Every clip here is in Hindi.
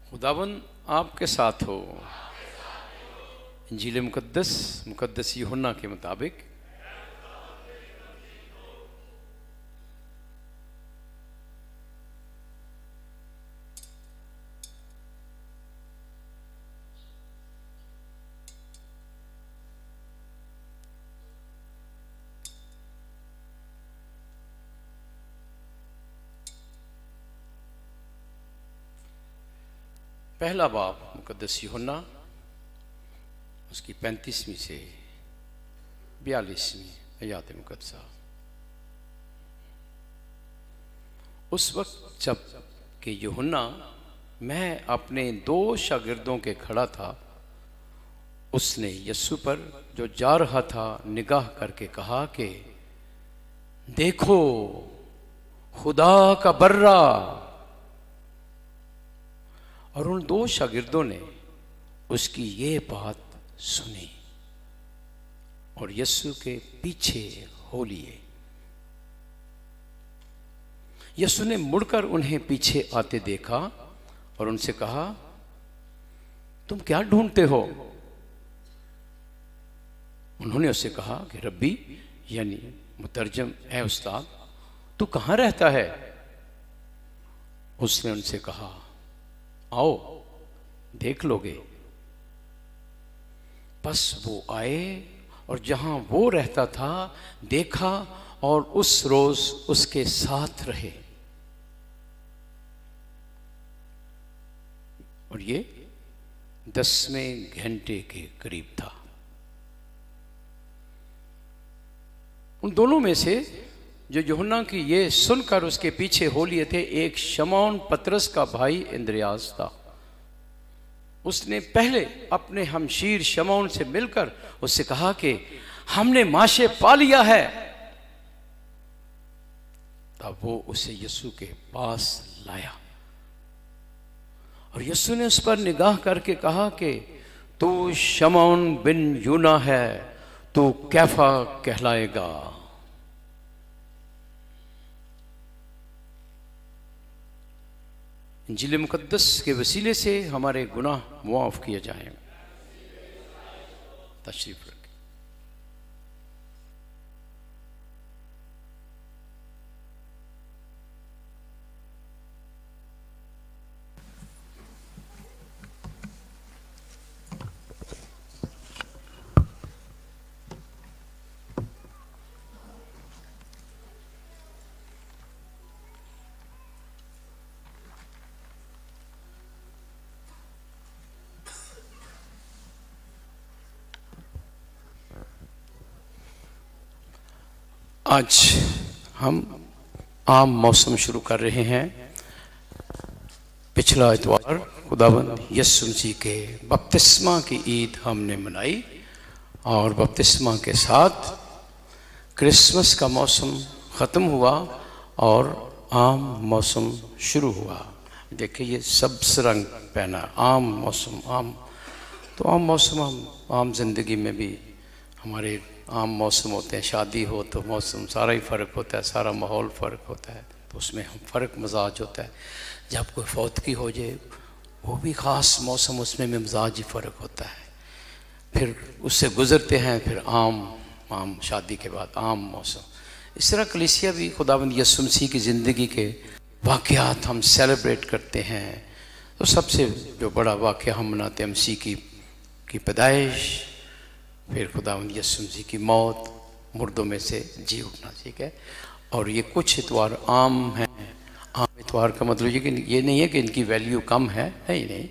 खुदावन आपके साथ हो। इंजील मुकद्दस यूहन्ना के मुताबिक पहला बाब मुकद्दस यूहन्ना उसकी 35वीं से 42वीं आयत मुकद्दसा। उस वक्त जब कि यूहन्ना मैं अपने 2 शागिर्दों के खड़ा था, उसने यीशु पर जो जा रहा था निगाह करके कहा कि देखो खुदा का बर्रा। और उन 2 शागिर्दों ने उसकी ये बात सुनी और यीशु के पीछे हो लिए। यीशु ने मुड़कर उन्हें पीछे आते देखा और उनसे कहा, तुम क्या ढूंढते हो? उन्होंने उससे कहा कि रब्बी, यानी मुतरजम है उस्ताद, तू कहाँ रहता है? उसने उनसे कहा, आओ देख लोगे। बस वो आए और जहां वो रहता था देखा और उस रोज उसके साथ रहे। और ये 10वें घंटे के करीब था। उन दोनों में से जो यूहन्ना की ये सुनकर उसके पीछे हो लिए थे, एक शमौन पतरस का भाई इंद्रियास था। उसने पहले अपने हमशीर शमौन से मिलकर उससे कहा कि हमने माशे पा लिया है। तब वो उसे यीशु के पास लाया और यीशु ने उस पर निगाह करके कहा कि तू शमौन बिन यूना है, तू कैफा कहलाएगा। इंजील मुकद्दस के वसीले से हमारे गुनाह मुआफ किए जाएं। तशरीफ रखें। आज हम आम मौसम शुरू कर रहे हैं। पिछला इतवार खुदावंद यीशु मसीह के बपतिस्मा की ईद हमने मनाई और बपतिस्मा के साथ क्रिसमस का मौसम ख़त्म हुआ और आम मौसम शुरू हुआ। देखिए ये सब्ज़ रंग पहना, आम मौसम। तो आम मौसम हम आम जिंदगी में भी हमारे आम मौसम होते हैं। शादी हो तो मौसम सारा ही फ़र्क होता है, सारा माहौल फ़र्क होता है, तो उसमें फ़र्क मजाज होता है। जब कोई फौतगी हो जाए वो भी ख़ास मौसम, उसमें भी मजाज ही फ़र्क होता है। फिर उससे गुज़रते हैं, फिर आम शादी के बाद आम मौसम। इस तरह कलीसिया भी खुदावंद यीशु मसीह की ज़िंदगी के वाक़यात हम सेलिब्रेट करते हैं। तो सबसे जो बड़ा वाक़या हम मनाते हैं मसीह की पैदाइश, फिर खुदावंद यीशु मसीह की मौत, मुर्दों में से जी उठना, ठीक है। और ये कुछ इतवार आम हैं। आम इतवार का मतलब ये नहीं है कि इनकी वैल्यू कम है, नहीं।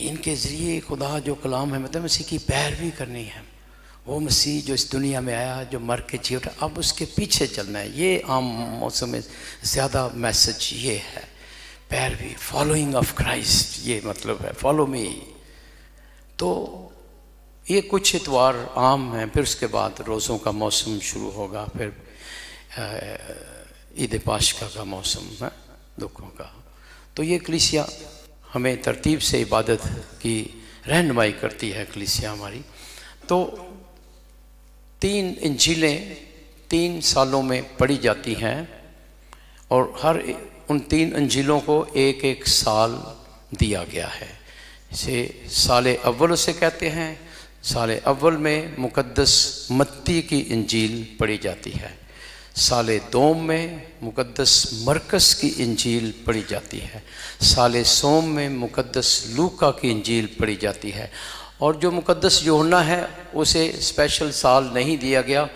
इनके ज़रिए खुदा जो कलाम है, मतलब मसीह की पैरवी करनी है। वो मसीह जो इस दुनिया में आया, जो मर के जी उठा, अब उसके पीछे चलना है। ये आम मौसम में ज़्यादा मैसेज ये है, पैरवी, फॉलोइंग ऑफ क्राइस्ट, ये मतलब है फॉलो मी। तो ये कुछ इतवार आम हैं। फिर उसके बाद रोज़ों का मौसम शुरू होगा, फिर ईद पाशका का मौसम है, दुखों का। तो ये कलीसिया हमें तरतीब से इबादत की रहनुमाई करती है कलीसिया हमारी। तो 3 इंजीलें 3 सालों में पढ़ी जाती हैं और हर उन 3 इंजीलों को एक साल दिया गया है। इसे साले अव्वल उसे कहते हैं। साले अव्वल में मुकद्दस मत्ती की इंजील पढ़ी जाती है। साले दोम में मुकद्दस मरकस की इंजील पढ़ी जाती है। साले सोम में मुकद्दस लूका की इंजील पढ़ी जाती है। और जो मुकद्दस यूहन्ना है उसे स्पेशल साल नहीं दिया गया,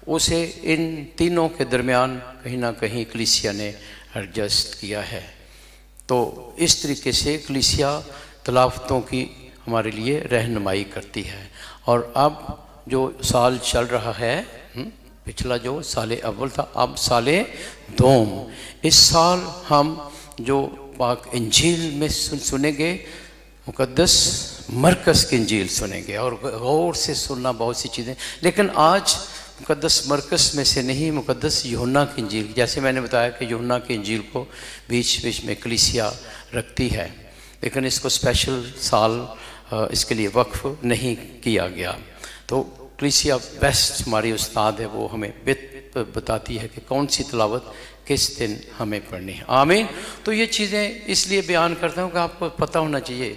उसे इन तीनों के दरमियान कहीं ना कहीं कलीसिया ने एडजस्ट किया है। तो इस तरीके से कलीसिया तलावतों की हमारे लिए रहनुमाई करती है। और अब जो साल चल रहा है, पिछला जो साले अव्वल था, अब साले दोम। इस साल हम जो पाक इंजील में सुनेंगे, मुकद्दस मरकस की इंजील सुनेंगे। और गौर से सुनना बहुत सी चीज़ें, लेकिन आज मुकद्दस मरकस में से नहीं, मुकद्दस यूहन्ना की इंजील, जैसे मैंने बताया कि यूहन्ना की इंजील को बीच बीच में कलीसिया रखती है, लेकिन इसको स्पेशल साल इसके लिए वक्फ नहीं किया गया। तो कलीसिया बेस्ट हमारी उस्ताद है, वो हमें बताती है कि कौन सी तिलावत किस दिन हमें पढ़नी है। आमीन। तो ये चीज़ें इसलिए बयान करता हूँ कि आपको पता होना चाहिए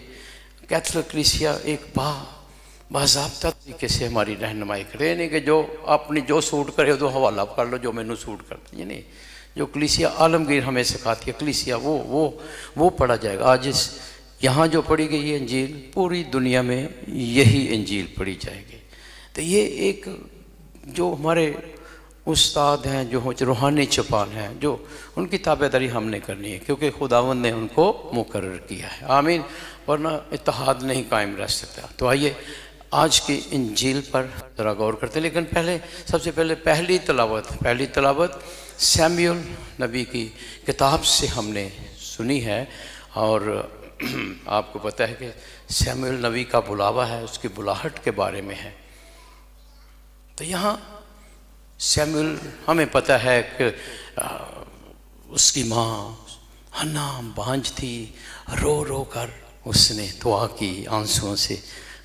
कैथोलिक कलीसिया एक बाज़ाब्ता तरीके से हमारी रहनुमाई करे, नहीं कि जो अपनी जो सूट करे तो हवाला कर लो, जो मैनू सूट करती है। नहीं, जो कलीसिया आलमगीर हमें सिखाती है कलीसिया वो पढ़ा जाएगा। आज इस यहाँ जो पढ़ी गई है इंजील, पूरी दुनिया में यही इंजील पढ़ी जाएगी। तो ये एक जो हमारे उस्ताद हैं, जो रूहानी चौपाल हैं, जो उनकी ताबेदारी हमने करनी है, क्योंकि खुदावंद ने उनको मुकर्रर किया है। आमीन। वरना इत्तेहाद नहीं कायम रह सकता। तो आइए आज की इंजील पर ज़रा गौर करते हैं। लेकिन सबसे पहले पहली तलावत सैमुएल नबी की किताब से हमने सुनी है। और आपको पता है कि सैमुएल नबी का बुलावा है, उसकी बुलाहट के बारे में है। तो यहाँ सैमुएल, हमें पता है कि उसकी माँ हन्ना बांझ थी, रो रो कर उसने दुआ की, आंसुओं से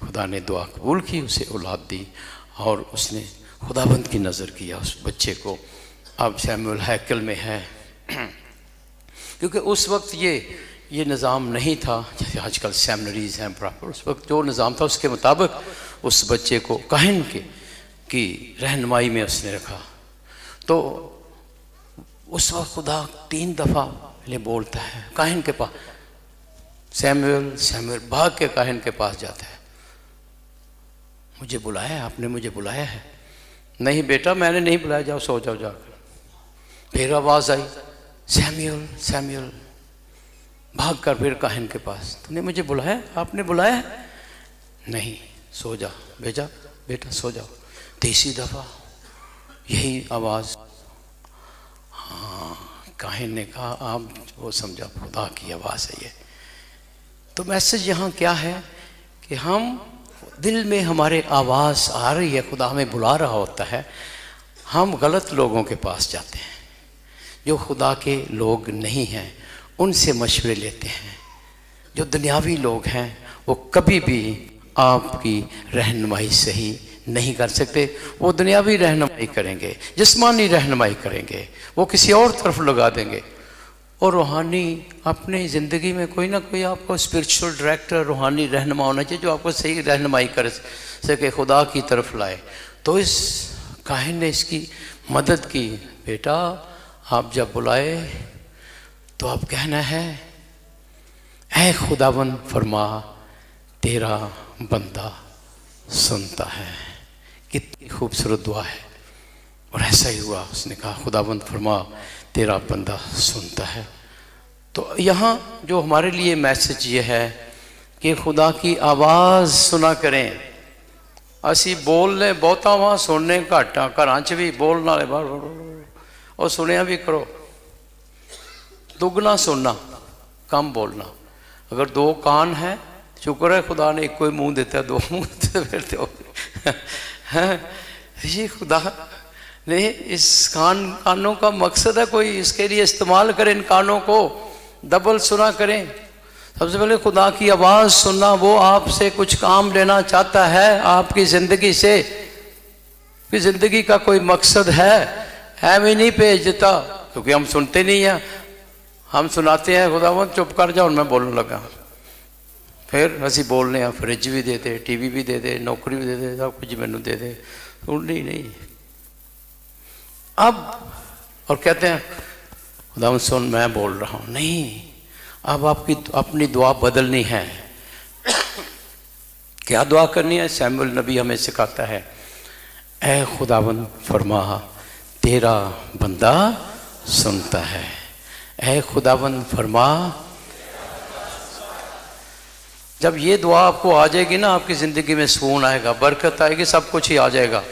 खुदा ने दुआ कबूल की, उसे औलाद दी और उसने खुदाबंद की नज़र किया उस बच्चे को। अब सैमुएल हैकल में है, क्योंकि उस वक्त ये निज़ाम नहीं था जैसे आजकल सेमिनरीज़ हैं प्रॉपर। उस वक्त जो निज़ाम था उसके मुताबिक उस बच्चे को काहिन की रहनुमाई में उसने रखा। तो उस वक्त खुदा 3 दफ़ा ले बोलता है काहिन के पास। सैमुएल भाग के काहिन के पास जाता है, मुझे बुलाया है, आपने मुझे बुलाया है? नहीं बेटा, मैंने नहीं बुलाया, जाओ सो जाओ जाकर। फिर आवाज़ आई, सैमुएल। भाग कर फिर काहिन के पास, तूने मुझे बुलाया? आपने बुलाया है? नहीं, सो जा बेटा सो जाओ। 3री दफ़ा यही आवाज़। हाँ, काहिन ने कहा आप वो समझा खुदा की आवाज़ है ये। तो मैसेज यहाँ क्या है कि हम दिल में हमारे आवाज़ आ रही है, खुदा हमें बुला रहा होता है, हम गलत लोगों के पास जाते हैं, जो खुदा के लोग नहीं हैं, उनसे मशवरे लेते हैं। जो दुनियावी लोग हैं वो कभी भी आपकी रहनुमाई सही नहीं कर सकते। वो दुनियावी रहनुमाई करेंगे, जिस्मानी रहनुमाई करेंगे, वो किसी और तरफ लगा देंगे। और रूहानी अपनी ज़िंदगी में कोई ना कोई आपको स्पिरिचुअल डायरेक्टर, रूहानी रहनुमा होना चाहिए जो आपको सही रहनुमाई कर सके, खुदा की तरफ लाए। तो इस काहिन ने इसकी मदद की। बेटा आप जब बुलाए तो आप कहना है, ऐ खुदावन फरमा तेरा बंदा सुनता है। कितनी खूबसूरत दुआ है। और ऐसा ही हुआ, उसने कहा खुदावंद फरमा तेरा बंदा सुनता है। तो यहाँ जो हमारे लिए मैसेज ये है कि खुदा की आवाज़ सुना करें। असी बोलने बहुता वहाँ सुनने घट आ, घर च भी बोलने वाले बाहर और सुनिया भी करो। दुगना सुनना, कम बोलना। अगर 2 कान हैं, शुक्र है खुदा ने एक कोई मुंह देता है, 2 मुंह देते फिर तो ये खुदा ने इस कानों का मकसद है कोई इसके लिए इस्तेमाल करें, इन कानों को डबल सुना करें। सबसे पहले खुदा की आवाज़ सुनना, वो आपसे कुछ काम लेना चाहता है आपकी ज़िंदगी से। कि ज़िंदगी का कोई मकसद है भी नहीं भेज देता, क्योंकि हम सुनते नहीं हैं। हम सुनाते हैं खुदावंद चुप कर जाओ, मैं बोलने लगा। फिर ਅਸੀਂ ਬੋਲਨੇ ਆ फ्रिज भी दे दे, टीवी भी दे दे, नौकरी भी दे दे, सब कुछ मैनू दे दे, सुननी नहीं। अब और कहते हैं खुदा सुन मैं बोल रहा हूँ, नहीं, अब आपकी अपनी दुआ बदलनी है। क्या दुआ करनी है? सैमुअल नबी हमें सिखाता है, ऐ खुदावन फरमा तेरा बंदा सुनता है। ऐ खुदावन फरमा, जब ये दुआ आपको आ जाएगी ना, आपकी ज़िंदगी में सुकून आएगा, बरकत आएगी, सब कुछ ही आ जाएगा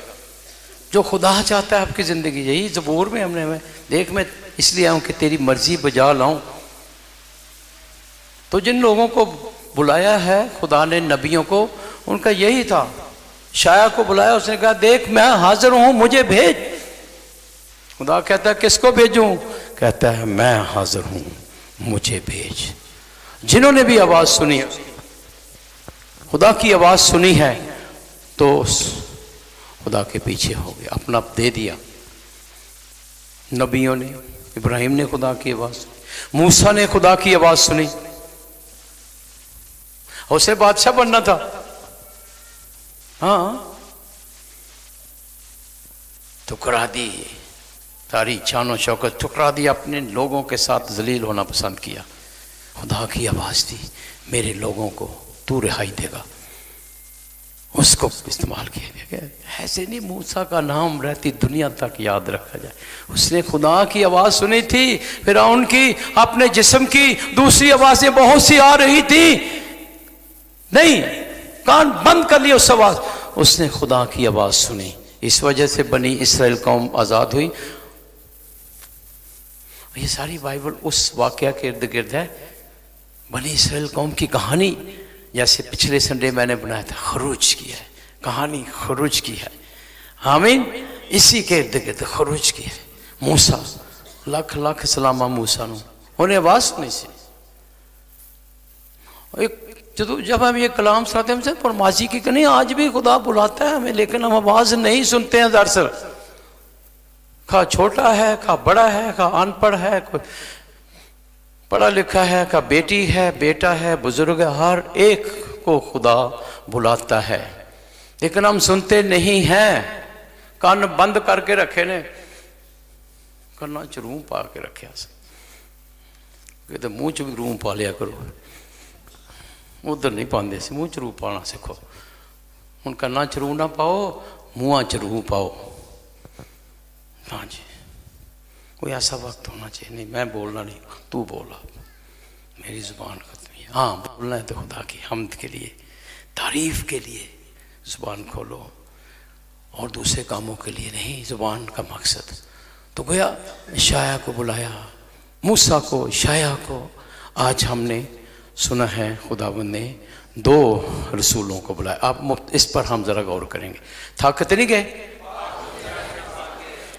जो खुदा चाहता है आपकी ज़िंदगी। यही ज़बूर में हमने में देख, मैं इसलिए आऊँ कि तेरी मर्जी बजा लाऊं। तो जिन लोगों को बुलाया है खुदा ने, नबियों को, उनका यही था। शाया को बुलाया, उसने कहा देख मैं हाजिर हूँ, मुझे भेज। खुदा कहता है किसको भेजूं? कहता है मैं हाजिर हूँ, मुझे भेज। जिन्होंने भी आवाज़ सुनी, खुदा की आवाज़ सुनी है, तो खुदा के पीछे हो गए, अपना दे दिया। नबियों ने, इब्राहिम ने खुदा की आवाज़ सुनी, मूसा ने खुदा की आवाज़ सुनी, उसे बादशाह बनना था। हाँ, ठुकरा दी सारी शान शौकत, ठुकरा दी, अपने लोगों के साथ जलील होना पसंद किया। खुदा की आवाज़ दी, मेरे लोगों को तू रिहाई देगा, उसको इस्तेमाल किया गया। ऐसे नहीं मूसा का नाम रहती दुनिया तक याद रखा जाए। उसने खुदा की आवाज़ सुनी थी, फिर उनकी अपने जिस्म की दूसरी आवाज़ें बहुत सी आ रही थी, नहीं, कान बंद कर लिया उस आवाज़। उसने खुदा की आवाज़ सुनी, इस वजह से बनी इसराइल कौम आज़ाद हुई। ये सारी बाइबल उस वाक़या के इर्द गिर्द है, बनी इसराइल कौम की कहानी। जैसे पिछले संडे मैंने बनाया था, खरूज की है कहानी, खरूज की है। आमीन, इसी के इर्द गिर्द खरूज की है। मूसा, लख लख सलामा मूसा नूं, उन्हें आवाज़ सुनी सी। एक जब हम ये कलाम सुनाते हैं हमसे फरमाशी की नहीं, आज भी खुदा बुलाता है हमें, लेकिन हम आवाज़ नहीं सुनते हैं। दरअसल खा छोटा है, खा बड़ा है, खा अनपढ़ है, कोई पढ़ा लिखा है, का बेटी है, बेटा है, बुजुर्ग है, हर एक को खुदा बुलाता है, लेकिन हम सुनते नहीं हैं। कान बंद करके रखे ने, कन्ना च रूह पा के रखे, कहते मुँह च भी रूह पा लिया करो। उधर नहीं पाते सी, मुँह च रूह पाना सीखो। हुण कन्ना च रूह ना पाओ, मुँह च रूह पाओ। हाँ जी, कोई ऐसा वक्त होना चाहिए, नहीं मैं बोलना नहीं, तू बोला, मेरी ज़ुबान खत्म है। हाँ, बोलना है तो खुदा की हम्द के लिए, तारीफ़ के लिए ज़ुबान खोलो, और दूसरे कामों के लिए नहीं। ज़ुबान का मकसद तो गोया शाया को बुलाया, मूसा को, शाया को। आज हमने सुना है खुदावंद ने दो रसूलों को बुलाया। आप इस पर हम ज़रा गौर करेंगे। थक नहीं गए?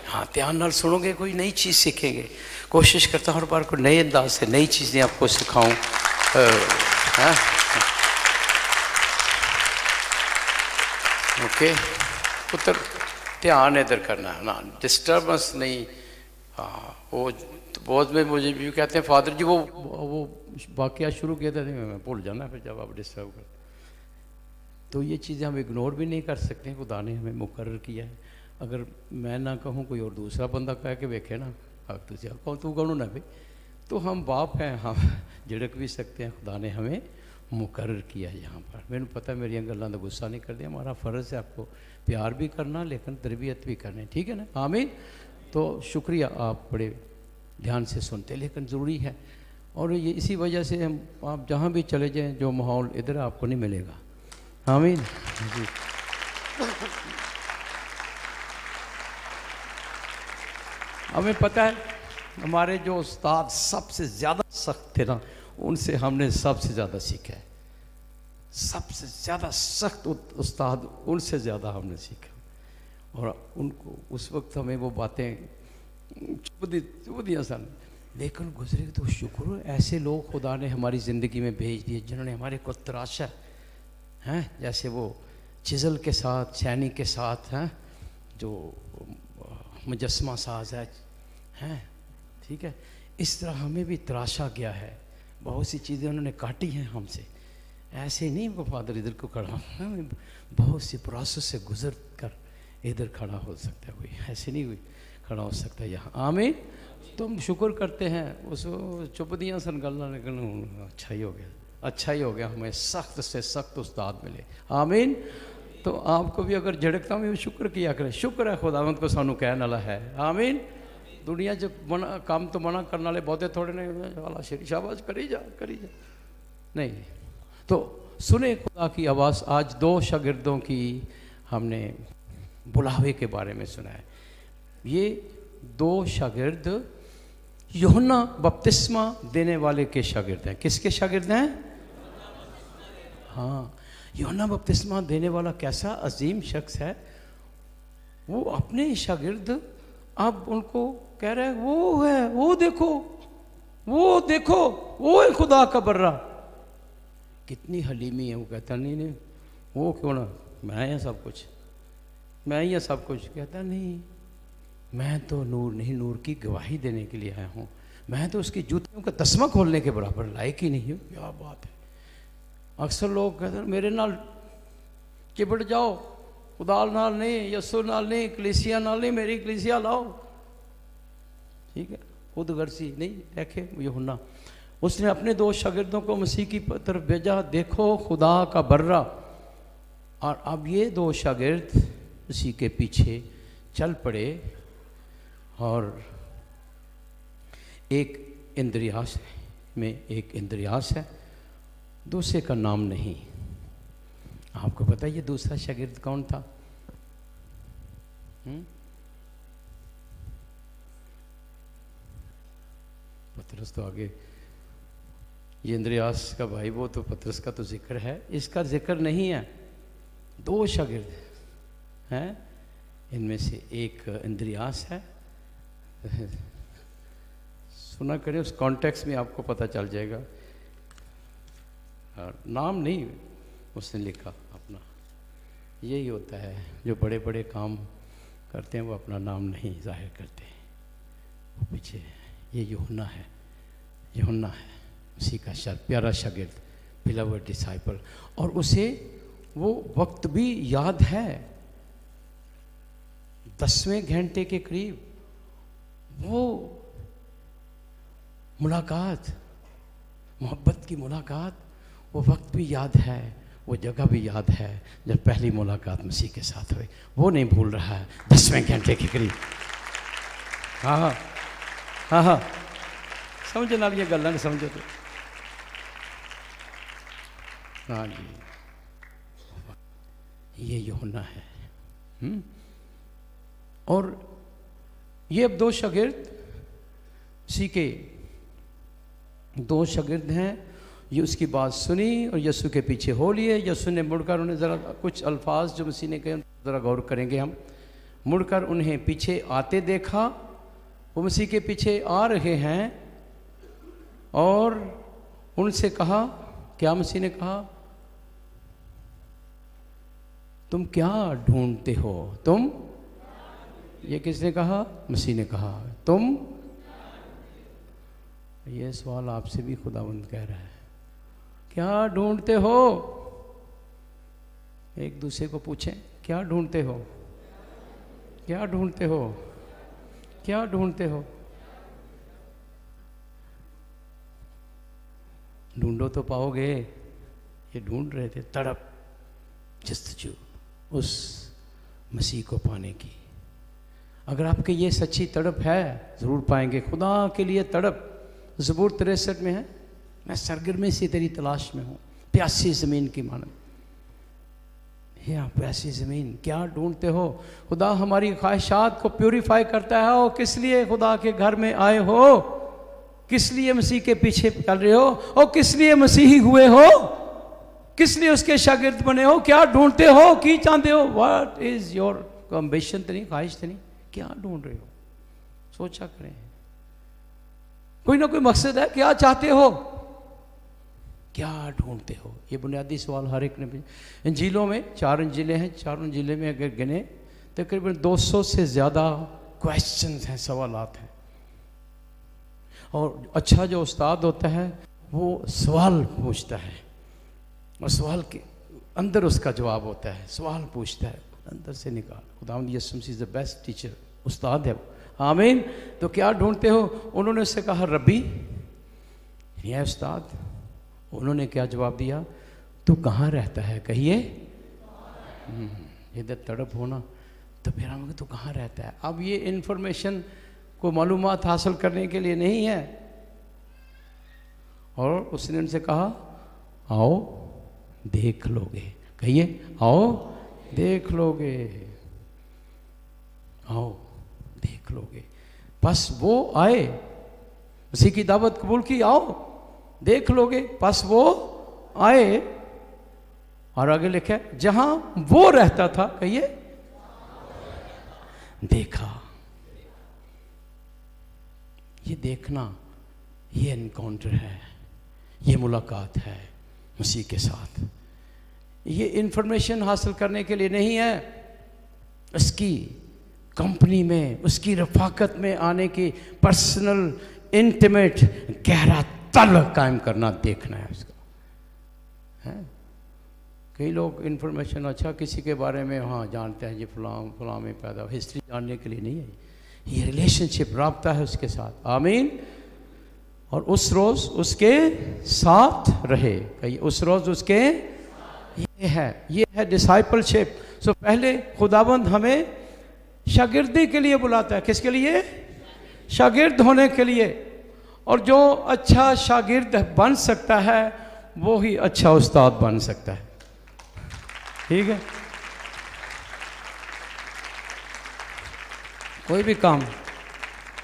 हाँ, ध्यान नाल सुनोगे, कोई नई चीज़ सीखेंगे। कोशिश करता हूँ हर बार कोई नए अंदाज से नई चीज़ें आपको सिखाऊँ। ओके पुत्र, ध्यान इधर करना है ना, डिस्टर्बेंस नहीं। हाँ, वो बहुत में मुझे भी कहते हैं फादर जी वो वाकया शुरू किया था, नहीं मैं भूल जाना फिर जब आप डिस्टर्ब कर। तो ये चीज़ें हम इग्नोर भी नहीं कर सकते, खुदा ने हमें मुकर्रर किया है। अगर मैं ना कहूँ, कोई और दूसरा बंदा कह के वेखे ना, तुझे कहो तू कहो ना भाई, तो हम बाप हैं, हम झिड़क भी सकते हैं। खुदा ने हमें मुकर्रर किया है यहाँ पर। मैंने पता है मेरी गल्लां दा गुस्सा नहीं कर दिया, हमारा फ़र्ज़ है आपको प्यार भी करना, लेकिन तरबियत भी करनी, ठीक है ना? आमीन। तो शुक्रिया, आप बड़े ध्यान से सुनते, लेकिन ज़रूरी है। और ये इसी वजह से हम, आप जहाँ भी चले जाएँ, जो माहौल इधर आपको नहीं मिलेगा। आमीन जी। हमें पता है हमारे जो उस्ताद सबसे ज़्यादा सख्त थे ना, उनसे हमने सबसे ज़्यादा सीखा है। सबसे ज़्यादा सख्त उस्ताद उनसे ज़्यादा हमने सीखा। और उनको उस वक्त हमें वो बातें चुभ दिया सन, लेकिन गुजरे तो शुक्र, ऐसे लोग खुदा ने हमारी ज़िंदगी में भेज दिए जिन्होंने हमारे को तराशा है। जैसे वो चिज़ल के साथ, छैनी के साथ हैं, जो मुजस्मा साज है, ठीक है। इस तरह हमें भी तराशा गया है, बहुत सी चीज़ें उन्होंने काटी हैं हमसे, ऐसे नहीं वो फादर इधर को खड़ा, बहुत सी प्रोसेस से गुजर कर इधर खड़ा हो सकता है कोई, ऐसे नहीं कोई खड़ा हो सकता यहाँ। आमीन। तुम शुक्र करते हैं उस चुप दियाँ सन गल्ला, लेकिन अच्छा ही हो गया, अच्छा ही हो गया, हमें सख्त से सख्त उस्ताद मिले। आमीन। तो आपको भी अगर झड़कता हूँ शुक्र किया करें, शुक्र है खुदावंत को सानू कहने वाला है। आमीन। दुनिया च मना काम तो मना करने वाले बहुते थोड़े ने, वाला श्री शाबाश करी जा नहीं। तो सुने खुदा की आवाज़। आज 2 शागिर्दों की हमने बुलावे के बारे में सुना है। ये 2 शागिर्द यूहन्ना बपतिस्मा देने वाले के शागिर्द हैं। किसके शागिर्द हैं? हाँ, यूहन्ना बपतिस्मा देने वाला कैसा अजीम शख्स है। वो अपने शागिर्द अब उनको कह रहे हैं वो है, वो देखो, वो है खुदा का बर्रा। कितनी हलीमी है। वो कहता नहीं वो क्यों ना, मैं ही सब कुछ, मैं ही सब कुछ। कहता नहीं, मैं तो नूर नहीं, नूर की गवाही देने के लिए आया हूँ। मैं तो उसकी जूतियों का तस्मा खोलने के बराबर लायक ही नहीं हूँ। क्या बात है। अक्सर लोग कहते हैं मेरे नाल चिपट जाओ, खुदा नाल नहीं, यसु नाल नहीं, कलीसिया नाल नहीं, मेरी कलीसिया लाओ। ठीक है, खुद गर्जी नहीं रखे यूहन्ना। उसने अपने 2 शागिर्दों को मसीह की तरफ भेजा, देखो खुदा का बर्रा। और अब ये 2 शागिर्द उसी के पीछे चल पड़े। और एक इंद्रियास में एक इंद्रियास है, दूसरे का नाम नहीं। आपको पता है ये दूसरा शागिर्द कौन था? पतरस तो आगे, ये इंद्रियास का भाई वो तो पतरस का तो जिक्र है, इसका जिक्र नहीं है। 2 शागिर्द हैं, इनमें से एक इंद्रियास है। सुना करें, उस कॉन्टेक्स्ट में आपको पता चल जाएगा। नाम नहीं उसने लिखा अपना। यही होता है जो बड़े बड़े काम करते हैं, वो अपना नाम नहीं जाहिर करते। वो पीछे ये यूहन्ना है, यूहन्ना है उसी का प्यारा शागिर्द, बिलवड डिसाइपल। और उसे वो वक्त भी याद है, 10वें घंटे के करीब वो मुलाकात, मोहब्बत की मुलाकात, वो वक्त भी याद है, वो जगह भी याद है जब पहली मुलाकात मसीह के साथ हुई। वो नहीं भूल रहा है, 10वें घंटे के करीब। हाँ, समझो ना, ये गल्ला नहीं समझो तो। हाँ जी, ये यूहन्ना है। और ये अब 2 शागिर्द उसी के 2 शागिर्द हैं। ये उसकी बात सुनी और यीशु के पीछे हो लिए। यीशु ने मुड़कर उन्हें ज़रा कुछ अल्फाज जो मसीह ने कहे ज़रा गौर करेंगे हम। मुड़कर उन्हें पीछे आते देखा, वो मसीह के पीछे आ रहे हैं, और उनसे कहा, क्या मसीह ने कहा? तुम क्या ढूंढते हो? तुम, ये किसने कहा? मसीह ने कहा। तुम, ये सवाल आपसे भी खुदावंद कह रहा है, क्या ढूंढते हो? एक दूसरे को पूछें, क्या ढूंढते हो? क्या ढूंढते हो? क्या ढूंढते हो? ढूंढो तो पाओगे। ये ढूंढ रहे थे, तड़प, जस्तजू उस मसीह को पाने की। अगर आपके ये सच्ची तड़प है, ज़रूर पाएंगे। खुदा के लिए तड़प ज़बूर 63 में है, मैं सरगर्मी से तेरी तलाश में हूँ, प्यासी ज़मीन की मानव। या प्यासी ज़मीन, क्या ढूंढते हो? खुदा हमारी ख्वाहिशात को प्यूरीफाई करता है। और किस लिए खुदा के घर में आए हो? किस लिए मसीह के पीछे चल रहे हो? और किस लिए मसीही हुए हो? किस लिए उसके शागिर्द बने हो? क्या ढूंढते हो? की चाहते हो? What is your ambition? तो नहीं, ख्वाहिश तो नहीं, क्या ढूंढ रहे हो? सोचा करें, कोई ना कोई मकसद है। क्या चाहते हो? क्या ढूंढते हो? ये बुनियादी सवाल हर एक ने। इंजीलों में 4 इंजीलें हैं, 4 इंजीलें में अगर गिने तकरीबन 200 से ज़्यादा क्वेश्चंस हैं, सवालात हैं। और अच्छा जो उस्ताद होता है वो सवाल पूछता है, और सवाल के अंदर उसका जवाब होता है, सवाल पूछता है अंदर से निकाल। खुदावंद यीशु मसीह इज़ द बेस्ट टीचर, उस्ताद है। आमीन। तो क्या ढूंढते हो? उन्होंने उससे कहा रब्बी, ये उस्ताद। उन्होंने क्या जवाब दिया? तू कहाँ रहता है? कहिए इधर तड़प होना। तो फिर हम तू कहाँ रहता है? अब ये इन्फॉर्मेशन को मालूमात हासिल करने के लिए नहीं है। और उसने उनसे कहा आओ देख लोगे। कहिए आओ देख लोगे, आओ देख लोगे। बस वो आए, उसी की दावत कबूल की, आओ देख लोगे। बस वो आए और आगे लिखा है जहां वो रहता था, कहिए देखा। ये देखना, ये एनकाउंटर है, ये मुलाकात है मसीह के साथ। ये इंफॉर्मेशन हासिल करने के लिए नहीं है, उसकी कंपनी में, उसकी रफाकत में आने की, पर्सनल इंटीमेट गहरा ताल्लुक कायम करना, देखना है उसका। है कई लोग इंफॉर्मेशन अच्छा किसी के बारे में हाँ जानते हैं, ये फलां में पैदा, हिस्ट्री जानने के लिए नहीं है। ये रिलेशनशिप राब्ता है उसके साथ। आमीन। और उस रोज़ उसके साथ रहे, कहिए उस रोज़ उसके। ये है डिसाइपलशिप। सो पहले खुदाबंद हमें शागिर्दी के लिए बुलाता है। किसके लिए? शागिर्द होने के लिए। और जो अच्छा शागिर्द बन सकता है वो ही अच्छा उस्ताद बन सकता है। ठीक है। कोई भी काम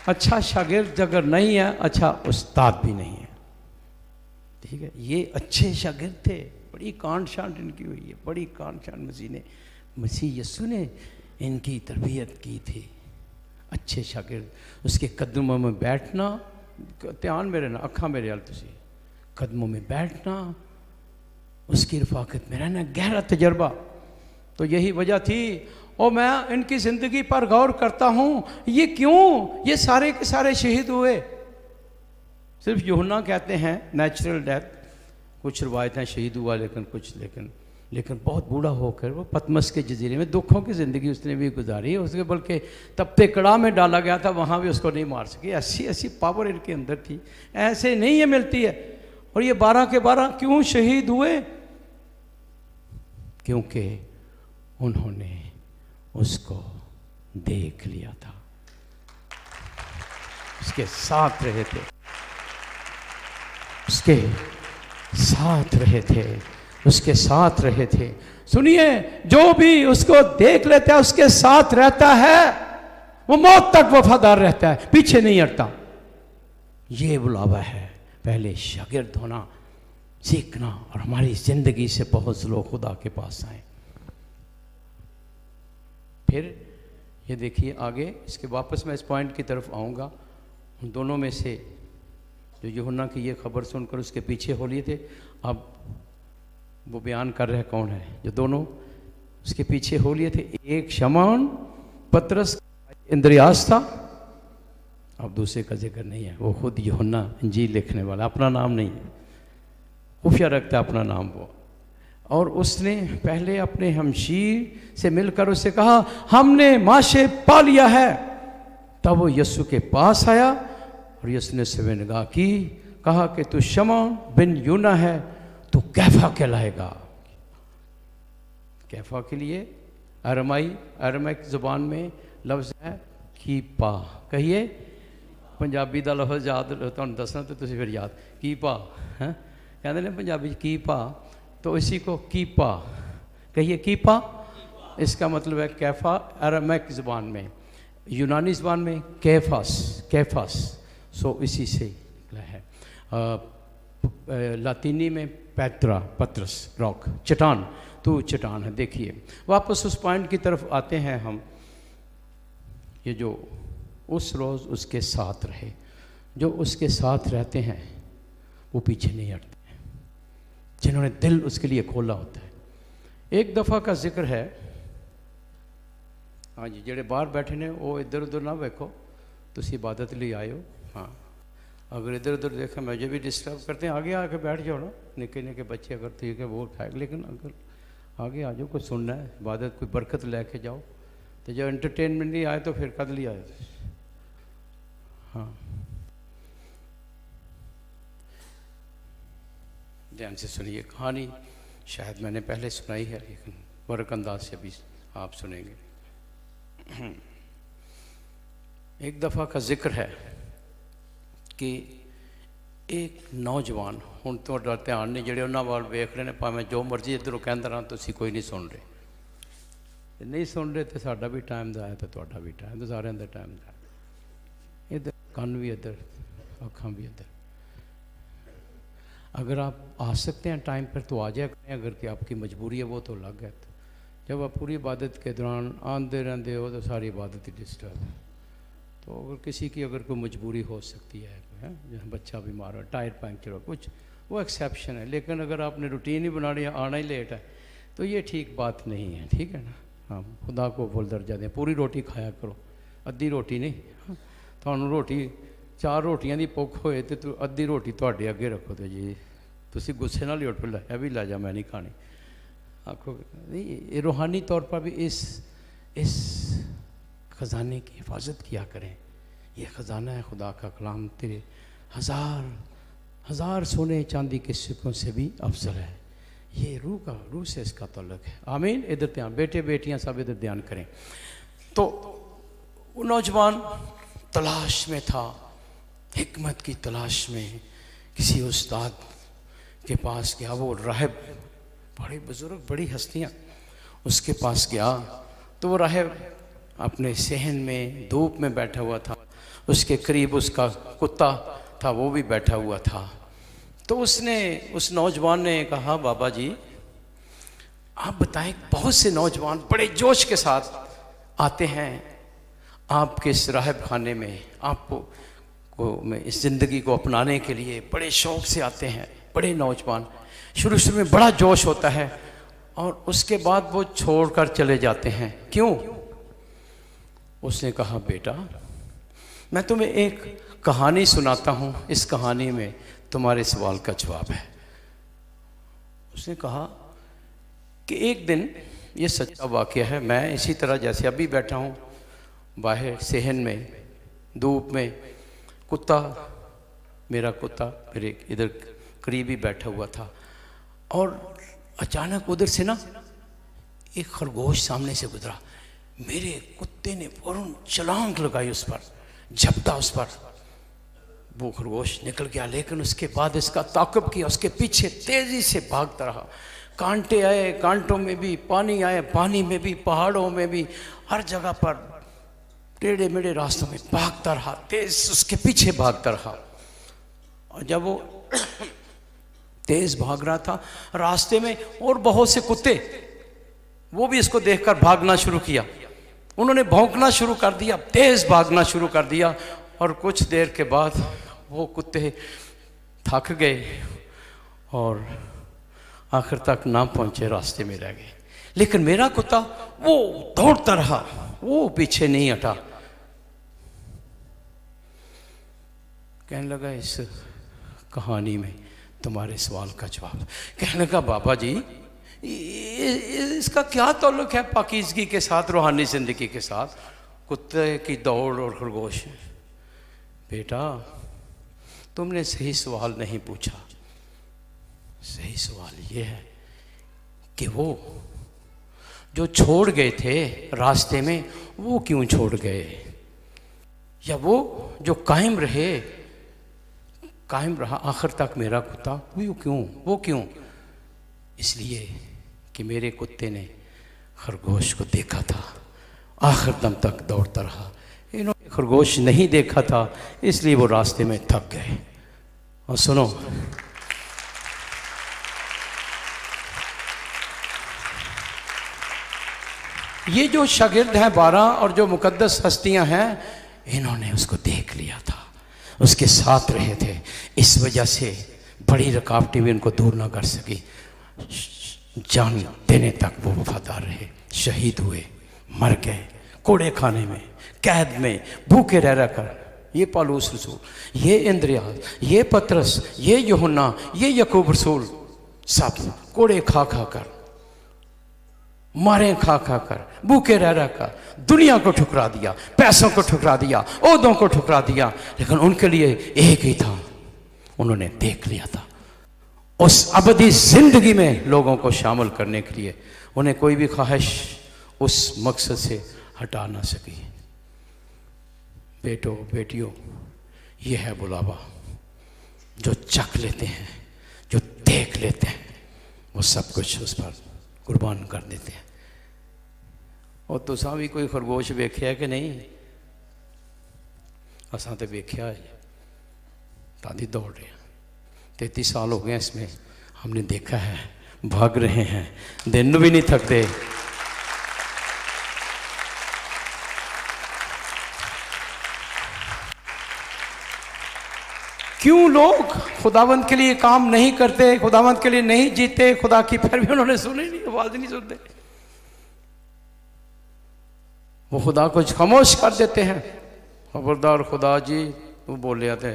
अच्छा शागिर्द अगर नहीं है, अच्छा उस्ताद भी नहीं है। ठीक है। ये अच्छे शागिर्द थे, बड़ी कांट शांट इनकी हुई है, बड़ी कांट शांट मसीह यीशु ने इनकी तरबियत की थी। अच्छे शागिर्द उसके कदमों में बैठना, ध्यान में रहना, अखा मेरे हाल तुसी, कदमों में बैठना, उसकी रफाकत में रहना, गहरा तजर्बा। तो यही वजह थी। और मैं इनकी ज़िंदगी पर गौर करता हूँ, ये क्यों ये सारे के सारे शहीद हुए? सिर्फ यूहन्ना कहते हैं नेचुरल डेथ, कुछ रवायतें शहीद हुआ, लेकिन बहुत बूढ़ा होकर वो पतमस के जजीरे में दुखों की ज़िंदगी उसने भी गुजारी। उसके बल्कि तप्ते कड़ा में डाला गया था, वहाँ भी उसको नहीं मार सके। ऐसी पावर इनके अंदर थी, ऐसे नहीं ये मिलती है। और ये 12 के 12 क्यों शहीद हुए? क्योंकि उन्होंने उसको देख लिया था, उसके साथ रहे थे, उसके साथ रहे थे, उसके साथ रहे थे। सुनिए, जो भी उसको देख लेता है, उसके साथ रहता है, वो मौत तक वफादार रहता है, पीछे नहीं हटता। ये बुलावा है पहले शागिर्द होना सीखना, और हमारी जिंदगी से बहुत लोग खुदा के पास आए। फिर ये देखिए आगे, इसके वापस मैं इस पॉइंट की तरफ आऊँगा। उन दोनों में से जो यूहन्ना की ये खबर सुनकर उसके पीछे हो लिए थे, अब वो बयान कर रहे कौन है जो दोनों उसके पीछे हो लिए थे। एक शमौन पतरस इंद्रियास था, अब दूसरे का जिक्र नहीं है। वो खुद यूहन्ना इंजील लिखने वाला, अपना नाम नहीं है, खुफिया रखता है अपना नाम वो। और उसने पहले अपने हमशीर से मिलकर उससे कहा हमने माशे पा लिया है। तब वो यीशु के पास आया और यीशु ने उससे निगाह की, कहा कि तू शमौन बिन यूना है, तू कैफा कहलाएगा। कैफा के लिए अरमाइक ज़ुबान में लफ्ज़ है कीपा। कहिए पंजाबी का लफ्ज़ याद तुहानूं दसना तो तुसीं फिर याद कीपा है कहते हैं पंजाबी कीपा, तो इसी को कीपा कहिए कीपा। इसका मतलब है कैफा अरमाइक ज़ुबान में, यूनानी ज़ुबान में कैफास। सो इसी से निकला है। लातीनी में पतरस, रॉक, चट्टान, तू चट्टान है। देखिए वापस उस पॉइंट की तरफ आते हैं हम। ये जो उस रोज़ उसके साथ रहे, जो उसके साथ रहते हैं वो पीछे नहीं हटते, जिन्होंने दिल उसके लिए खोला होता है। एक दफ़ा का जिक्र है, हाँ जी, जेड़े बाहर बैठे ने वो इधर उधर ना वेखो, तुसी इबादत लिए आए हो। हाँ, अगर इधर उधर देखा मुझे भी डिस्टर्ब करते हैं, आगे आके बैठ जाओ ना, निके निके बच्चे अगर ठीक है वो उठाए, लेकिन अगर आगे आ जाओ, कुछ सुनना है, इबादत कोई बरकत लेके जाओ। तो जब एंटरटेनमेंट नहीं आए तो फिर कद लिया आए। हाँ, ध्यान से सुनिए कहानी, शायद मैंने पहले सुनाई है लेकिन बरक अंदाज से भी आप सुनेंगे। एक दफ़ा का जिक्र है कि एक नौजवान, हुण तुहाडा ध्यान नहीं जिहड़े उन्हां वाल वेख रहे ने, भावें जो मर्जी इधरों कहंदा रहां, तुसीं कोई नहीं सुन रहे। नहीं सुन रहे तो साडा भी टाइम दा है, तो तुहाडा भी टाइम, तो सारिਆਂ ਦਾ टाइम दा। इधर कान भी इधर, अखां भी इधर। अगर आप आ सकते हैं टाइम पर तो आ जाया करें, अगर कि आपकी मजबूरी है वो तो अलग है। तो जब आप पूरी इबादत के दौरान आंदे रहते हो तो सारी इबादत ही डिस्टर्ब है। तो अगर किसी की अगर कोई मजबूरी हो सकती है, जैसे बच्चा बीमार हो, टायर पंक्चर हो, कुछ वो एक्सेप्शन है। लेकिन अगर आपने रूटीन ही बना लिया, आना ही लेट है, तो ये ठीक बात नहीं है, ठीक है ना। हाँ, खुदा को फुल दर्जा दें, पूरी रोटी खाया करो, अद्धी रोटी नहीं। थानू रोटी 4 रोटियां की भुख होए तो अद्धी रोटी तुहाडे अगे रखो तो जी तुसी गुस्से नाल ही उठ लै, है भी लै जा, मैं नहीं खानी। आखो नहीं, रूहानी तौर पर भी इस ख़जाने की हिफाजत किया करें। ये ख़जाना है खुदा का कलाम, तेरे हज़ार सोने चांदी के सिक्कों से भी अफजल है। ये रूह से इसका ताल्लुक है। आमीन। इधर ध्यान, बेटे बेटियां सब इधर ध्यान करें। तो वो नौजवान तलाश में था, हिकमत की तलाश में, किसी उस्ताद के पास गया। वो राहिब, बड़े बुजुर्ग, बड़ी हस्तियाँ, उसके पास गया। तो वो राहिब अपने सहन में धूप में बैठा हुआ था, उसके करीब उसका कुत्ता था, वो भी बैठा हुआ था। तो उस नौजवान ने कहा, बाबा जी आप बताएं, बहुत से नौजवान बड़े जोश के साथ आते हैं आपके इस राहिब खाने में, आपको में इस ज़िंदगी को अपनाने के लिए बड़े शौक़ से आते हैं। बड़े नौजवान शुरू में बड़ा जोश होता है और उसके बाद वो छोड़कर चले जाते हैं, क्यों? उसने कहा, बेटा मैं तुम्हें एक कहानी सुनाता हूँ, इस कहानी में तुम्हारे सवाल का जवाब है। उसने कहा कि एक दिन, ये सच्चा वाक़या है, मैं इसी तरह जैसे अभी बैठा हूँ बाहर सहन में धूप में, कुत्ता, मेरा कुत्ता मेरे इधर करीब ही बैठा हुआ था, और अचानक उधर से ना एक खरगोश सामने से गुजरा। मेरे कुत्ते ने फौरन छलांग लगाई उस पर, झपटा उस पर, वो खरगोश निकल गया। लेकिन उसके बाद इसका ताक़ुब किया, उसके पीछे तेज़ी से भागता रहा। कांटे आए, कांटों में भी पानी आए, पानी में भी, पहाड़ों में भी, हर जगह पर टेढ़े मेढ़े रास्तों में भागता रहा, तेज़ उसके पीछे भागता रहा। और जब वो तेज़ भाग रहा था, रास्ते में और बहुत से कुत्ते, वो भी इसको देखकर भागना शुरू किया। उन्होंने भौंकना शुरू कर दिया, तेज़ भागना शुरू कर दिया। और कुछ देर के बाद वो कुत्ते थक गए और आखिर तक ना पहुँचे, रास्ते में रह गए। लेकिन मेरा कुत्ता वो दौड़ता रहा, वो पीछे नहीं हटा। कहने लगा, इस कहानी में तुम्हारे सवाल का जवाब। कहने लगा, बाबा जी इसका क्या ताल्लुक है पाकीज़गी के साथ, रूहानी ज़िंदगी के साथ, कुत्ते की दौड़ और खरगोश? बेटा तुमने सही सवाल नहीं पूछा। सही सवाल ये है कि वो जो छोड़ गए थे रास्ते में, वो क्यों छोड़ गए, या वो जो कायम रहा आखिर तक मेरा कुत्ता, वो क्यों? इसलिए कि मेरे कुत्ते ने खरगोश को देखा था, आखिर दम तक दौड़ता रहा। इन्होंने खरगोश नहीं देखा था, इसलिए वो रास्ते में थक गए। और सुनो, ये जो शागिर्द हैं 12 और जो मुकद्दस हस्तियां हैं, इन्होंने उसको देख लिया था, उसके साथ रहे थे। इस वजह से बड़ी रुकावटें भी उनको दूर ना कर सकी। जान देने तक वो वफादार रहे, शहीद हुए, मर गए, कोड़े खाने में, कैद में, भूखे रह कर ये पौलुस रसूल, ये इंद्रियास, ये पतरस, ये यूहन्ना, ये याकूब रसूल, सब कोड़े खा खा कर, मारे खा खा कर, भूखे रह कर दुनिया को ठुकरा दिया, पैसों को ठुकरा दिया, ओहदों को ठुकरा दिया, लेकिन उनके लिए एक ही था, उन्होंने देख लिया था उस अबदी जिंदगी में लोगों को शामिल करने के लिए। उन्हें कोई भी ख्वाहिश उस मकसद से हटा ना सकी। बेटों बेटियों, ये है बुलावा, जो चख लेते हैं, जो देख लेते हैं, वो सब कुछ उस पर कुर्बान कर देते हैं। और तुसा भी कोई खरगोश वेख्या कि नहीं? असा तो वेख्या है, तादी दौड़ रहे हैं। 33 साल हो गए इसमें, हमने देखा है, भाग रहे हैं, दिन भी नहीं थकते। क्यों लोग खुदावंत के लिए काम नहीं करते, खुदावंत के लिए नहीं जीते? खुदा की फिर भी उन्होंने सुनी नहीं, आवाज नहीं सुनते, वो खुदा को खामोश कर देते हैं। खबरदार खुदा जी, वो बोले आते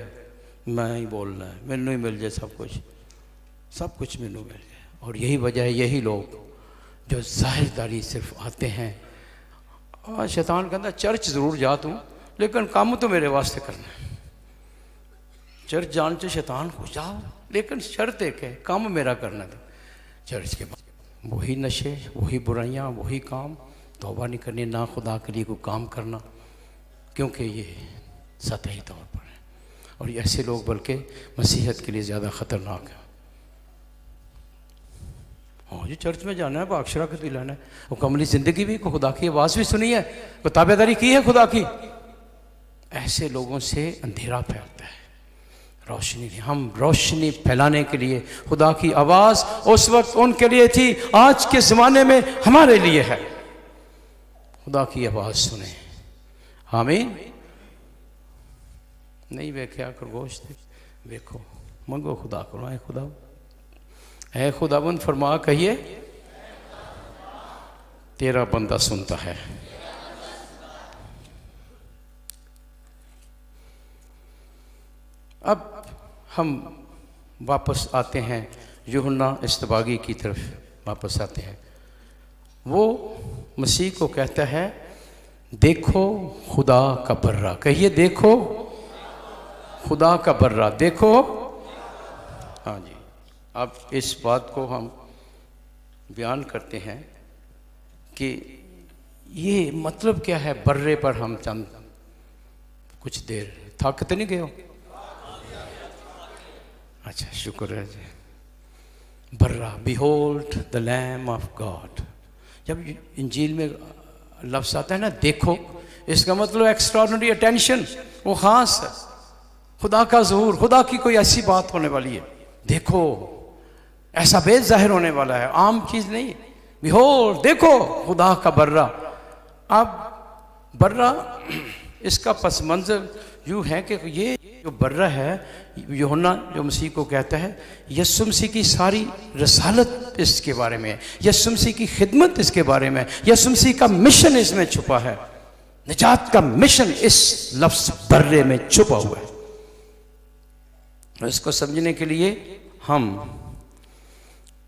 मैं ही बोलना है, मैनू ही मिल जाए सब कुछ मैनू मिल जाए। और यही वजह है, यही लोग जो जाहिरदारी सिर्फ आते हैं। और शैतान कहता चर्च ज़रूर जा तू, लेकिन काम तो मेरे वास्ते करना है। चर्च जान से शैतान को जाओ, लेकिन शर्त एक है, काम मेरा करना था। चर्च के बाद वही नशे, वही बुराइयाँ, वही काम, तौबा नहीं करनी, ना खुदा के लिए कोई काम करना, क्योंकि ये सतही तौर पर है। और ऐसे लोग बल्कि मसीहत के लिए ज़्यादा ख़तरनाक है। हाँ जी, चर्च में जाना है, बाक्षरा के दिलाना है, वो कमली ज़िंदगी भी, खुदा की आवाज़ भी सुनी है, वो ताबेदारी की है खुदा की। ऐसे लोगों से अंधेरा फैलता है, रोशनी नहीं। हम रोशनी फैलाने के लिए, खुदा की आवाज़ उस वक्त उनके लिए थी, आज के ज़माने में हमारे लिए है। खुदा की आवाज़ सुने, आमीन। नहीं वेख्या खरगोश देखो, मंगो खुदा को, ऐ खुदा, ऐ खुदाबंद फरमा, कहिए तेरा बंदा सुनता है। अब हम वापस आते हैं यूहन्ना इस्तबागी की तरफ वापस आते हैं। वो मसीह को कहता है, देखो खुदा का बर्रा, कहिए देखो खुदा का बर्रा, देखो। हाँ जी, अब इस बात को हम बयान करते हैं कि ये मतलब क्या है। बर्रे पर हम चंद कुछ देर थक तो नहीं गए हो? अच्छा, शुक्र है जी। बर्रा, behold the lamb of God. जब इंजील में लफ्ज़ आता है ना देखो, इसका मतलब एक्स्ट्राऑर्डिनरी अटेंशन, वो ख़ास है, खुदा का ज़हूर, खुदा की कोई ऐसी बात होने वाली है। देखो, ऐसा बेज जाहिर होने वाला है, आम चीज़ नहीं। बिहोल्ड, देखो खुदा का बर्रा। अब बर्रा, इसका पस मंज़र यूँ है कि ये जो बर्रा है, यूहन्ना जो मसीह को कहता है, यीशु मसीह की सारी रसालत इसके बारे में है, यीशु मसीह की खिदमत इसके बारे में, यीशु मसीह का मिशन इसमें छुपा है। निजात का मिशन इस लफ्ज़ बर्रे में छुपा हुआ है। और इसको समझने के लिए हम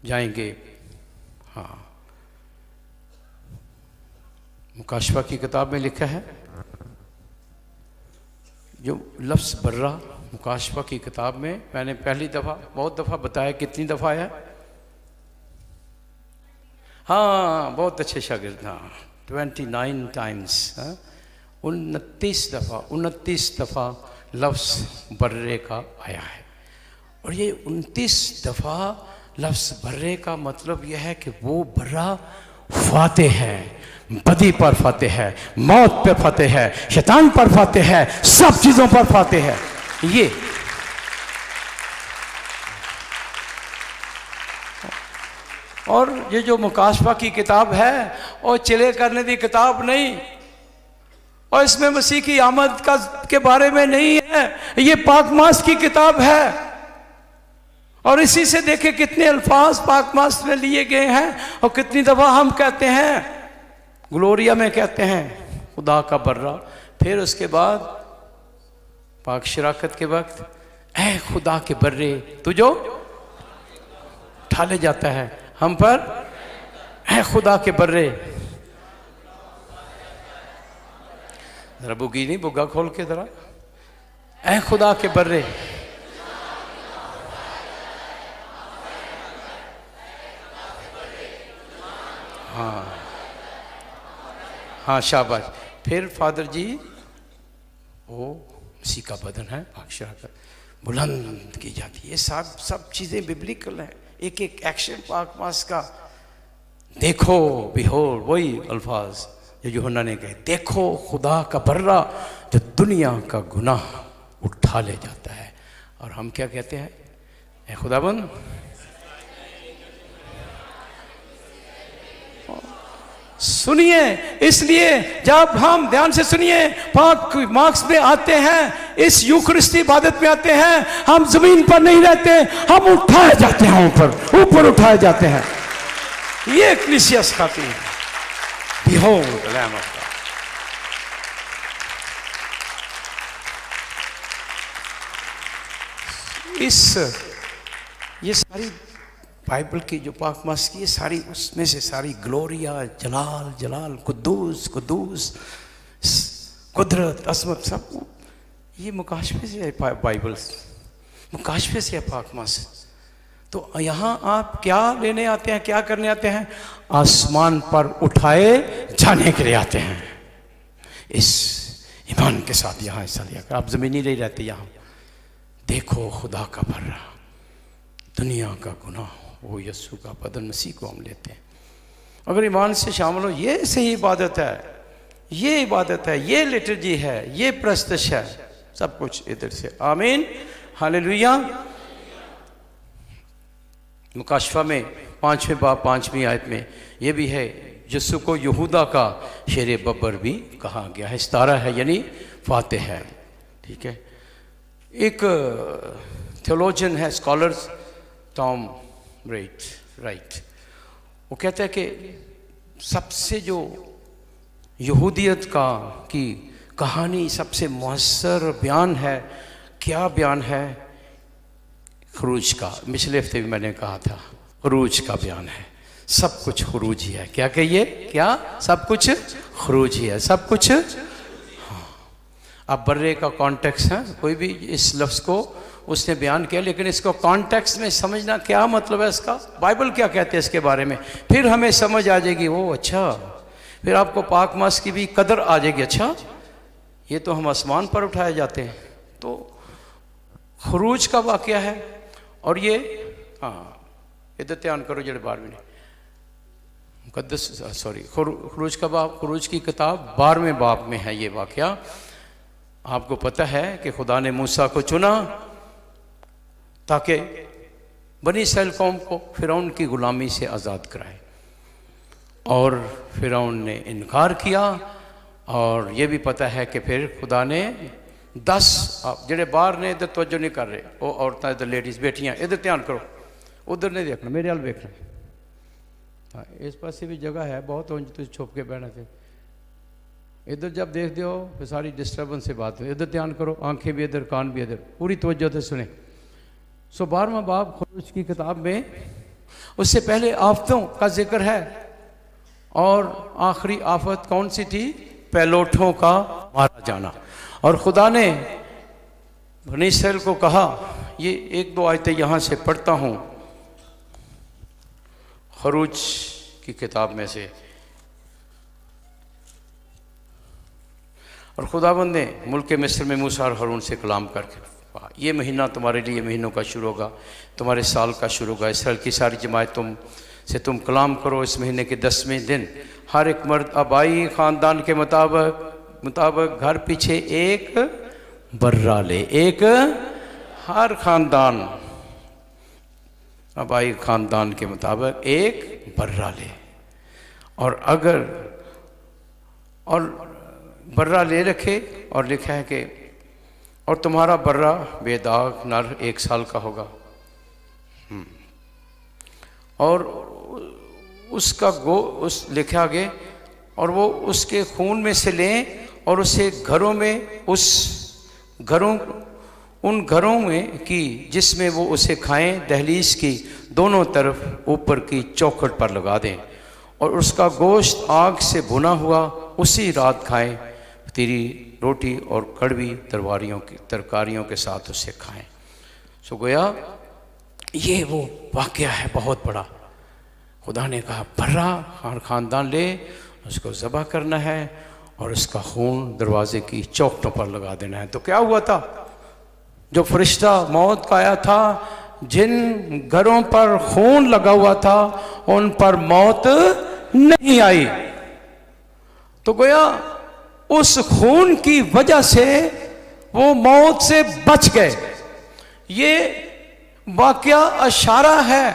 जाएंगे, हाँ, मुकाशफा की किताब में लिखा है, जो लफ्ज़ बर्रा मुकाशफा की किताब में, मैंने पहली दफ़ा, बहुत दफ़ा बताया, कितनी दफ़ा है? हाँ, बहुत अच्छे शागिर्द, हाँ, 29 टाइम्स, 29 दफ़ा लफ्ज़ बर्रे का आया है। और ये 29 दफ़ा लफ्ज़ बर्रे का मतलब यह है कि वो बर्रा फातेह है, बदी पर फातेह है, मौत पर फातेह है, शैतान पर फातेह है, सब चीज़ों पर फातेह है। ये और ये जो मुकाशफा की किताब है, और चिले करने की किताब नहीं, और इसमें मसीह की आमद का के बारे में नहीं है, ये पाकमास की किताब है। और इसी से देखे कितने अल्फाज पाकमास में लिए गए हैं, और कितनी दफ़ा हम कहते हैं, ग्लोरिया में कहते हैं खुदा का बर्रा, फिर उसके बाद पाक शराकत के वक्त ऐ खुदा के बर्रे तुझो ठाले जाता है, हम पर ऐ खुदा के बर्रे। जरा बुगी नहीं, बुग्गा खोल के जरा, ऐ खुदा के बर्रे। हाँ हाँ शाबाश। फिर फादर जी वो उसी का बदन है, पाक बुलंद की जाती है। ये सब चीज़ें बिब्लिकल हैं, एक एक एक्शन पाक मास का। देखो बिहोल्ड, वही अल्फाज जो यूहन्ना ने कहे, देखो खुदा का बर्रा जो दुनिया का गुनाह उठा ले जाता है। और हम क्या कहते हैं, ए खुदाबंद सुनिए। इसलिए जब हम ध्यान से सुनिए, पाक मार्क्स में आते हैं, इस यूखरिस्ती इबादत में आते हैं, हम जमीन पर नहीं रहते, हम उठाए जाते हैं, ऊपर उठाए जाते हैं। ये कलीसिया सिखाती है, behold the lamb of God. ये सारी बाइबल की जो पाक मास की, ये सारी उसमें से सारी ग्लोरिया, जलाल जलाल, कुद्दूस कुद्दूस, कुदरत, असमत, सब ये मुकाशफे से है। बाइबल मुकाशफे से है पाक मास। तो यहाँ आप क्या लेने आते हैं, क्या करने आते हैं? आसमान पर उठाए जाने के लिए आते हैं। इस ईमान के साथ यहाँ हिस्सा लिया कर, आप जमीनी नहीं रहते यहाँ। देखो खुदा का बर्रा, दुनिया का गुनाह, वो यस्सु का बदन मसीह को हम लेते हैं। अगर ईमान से शामिल हो, ये सही इबादत है, ये इबादत है, ये लिटर्जी है, ये प्रस्तश है, सब कुछ इधर से। आमीन, हालेलुया। मुकाशफा में 5वें बाब 5वीं आयत में ये भी है, यस्सु को यहूदा का शेर बब्बर भी कहा गया है। सितारा है यानी फातिह है, ठीक है। एक थियोलॉजियन है, स्कॉलर्स, टॉम राइट, वो कहता है कि सबसे जो यहूदियत की कहानी सबसे मुअस्सर बयान है, क्या बयान है? खरूज का। पिछले हफ्ते भी मैंने कहा था, खरूज का बयान है। सब कुछ खरूज ही है। क्या कहिए? क्या? सब कुछ खरूज ही है, सब कुछ। हाँ, अब बर्रे का कॉन्टेक्स्ट है, कोई भी इस लफ्ज़ को उसने बयान किया, लेकिन इसको कॉन्टेक्स्ट में समझना, क्या मतलब है इसका, बाइबल क्या कहते हैं इसके बारे में, फिर हमें समझ आ जाएगी। वो अच्छा, फिर आपको पाक मास की भी कदर आ जाएगी। अच्छा, ये तो हम आसमान पर उठाए जाते हैं। तो खरूज का वाक़या है। और ये इधर ध्यान करो जड़े बार में मुकद्दस, सॉरी, खरूज का बाब, खरूज की किताब 12वें बाब में है ये वाक़या। आपको पता है कि खुदा ने मूसा को चुना ताकि बनी इस्राएल कौम को फिरौन की गुलामी से आज़ाद कराए, और फिरौन ने इनकार किया। और ये भी पता है कि फिर खुदा ने 10 जेडे बाहर ने इधर तवज्जो नहीं कर रहे, वो औरतें इधर, लेडीज़, बेटियां, इधर ध्यान करो, उधर नहीं देखना, मेरे हाल देखना। हाँ, इस पास भी जगह है बहुत, हो तुम छुप के बहना थे। इधर जब देख दो फिर सारी डिस्टर्बेंस से बात हो। इधर ध्यान करो, आंखें भी इधर, कान भी इधर, पूरी तवज्जो से सुने। 12वां बाब खरूज की किताब में, उससे पहले आफतों का जिक्र है, और आखिरी आफत कौन सी थी? पैलोठों का मारा जाना। और खुदा ने बनी इस्राएल को कहा, ये 1-2 आयतें यहाँ से पढ़ता हूँ खरूज की किताब में से। और खुदावंद ने मुल्क मिस्र में मूसा और हारून से कलाम करके, ये महीना तुम्हारे लिए महीनों का शुरू होगा, तुम्हारे साल का शुरू होगा। इसराइल की सारी जमात तुम कलाम करो इस महीने के 10वें दिन। हर एक मर्द आबाई ख़ानदान के मुताबिक घर पीछे एक बर्रा ले, एक, हर ख़ानदान आबाई ख़ानदान के मुताबिक एक बर्रा ले। और अगर बर्रा ले रखे, और लिखा है कि और तुम्हारा बर्रा बेदाग नर 1 साल का होगा, और उसका उस लिखा आगे, और वो उसके खून में से लें और उसे घरों में उस घरों उन घरों में की जिसमें वो उसे खाएं, दहलीज की दोनों तरफ ऊपर की चौखट पर लगा दें और उसका गोश्त आग से भुना हुआ उसी रात खाएं, तेरी रोटी और कड़वी तरकारियों के साथ उसे खाएं। सो गोया ये वो वाक़या है बहुत बड़ा। खुदा ने कहा बर्रा और ख़ानदान ले, उसको ज़बह करना है और उसका खून दरवाजे की चौखटों पर लगा देना है। तो क्या हुआ था? जो फरिश्ता मौत का आया था, जिन घरों पर खून लगा हुआ था उन पर मौत नहीं आई। तो गोया उस खून की वजह से वो मौत से बच गए। ये वाकया इशारा है,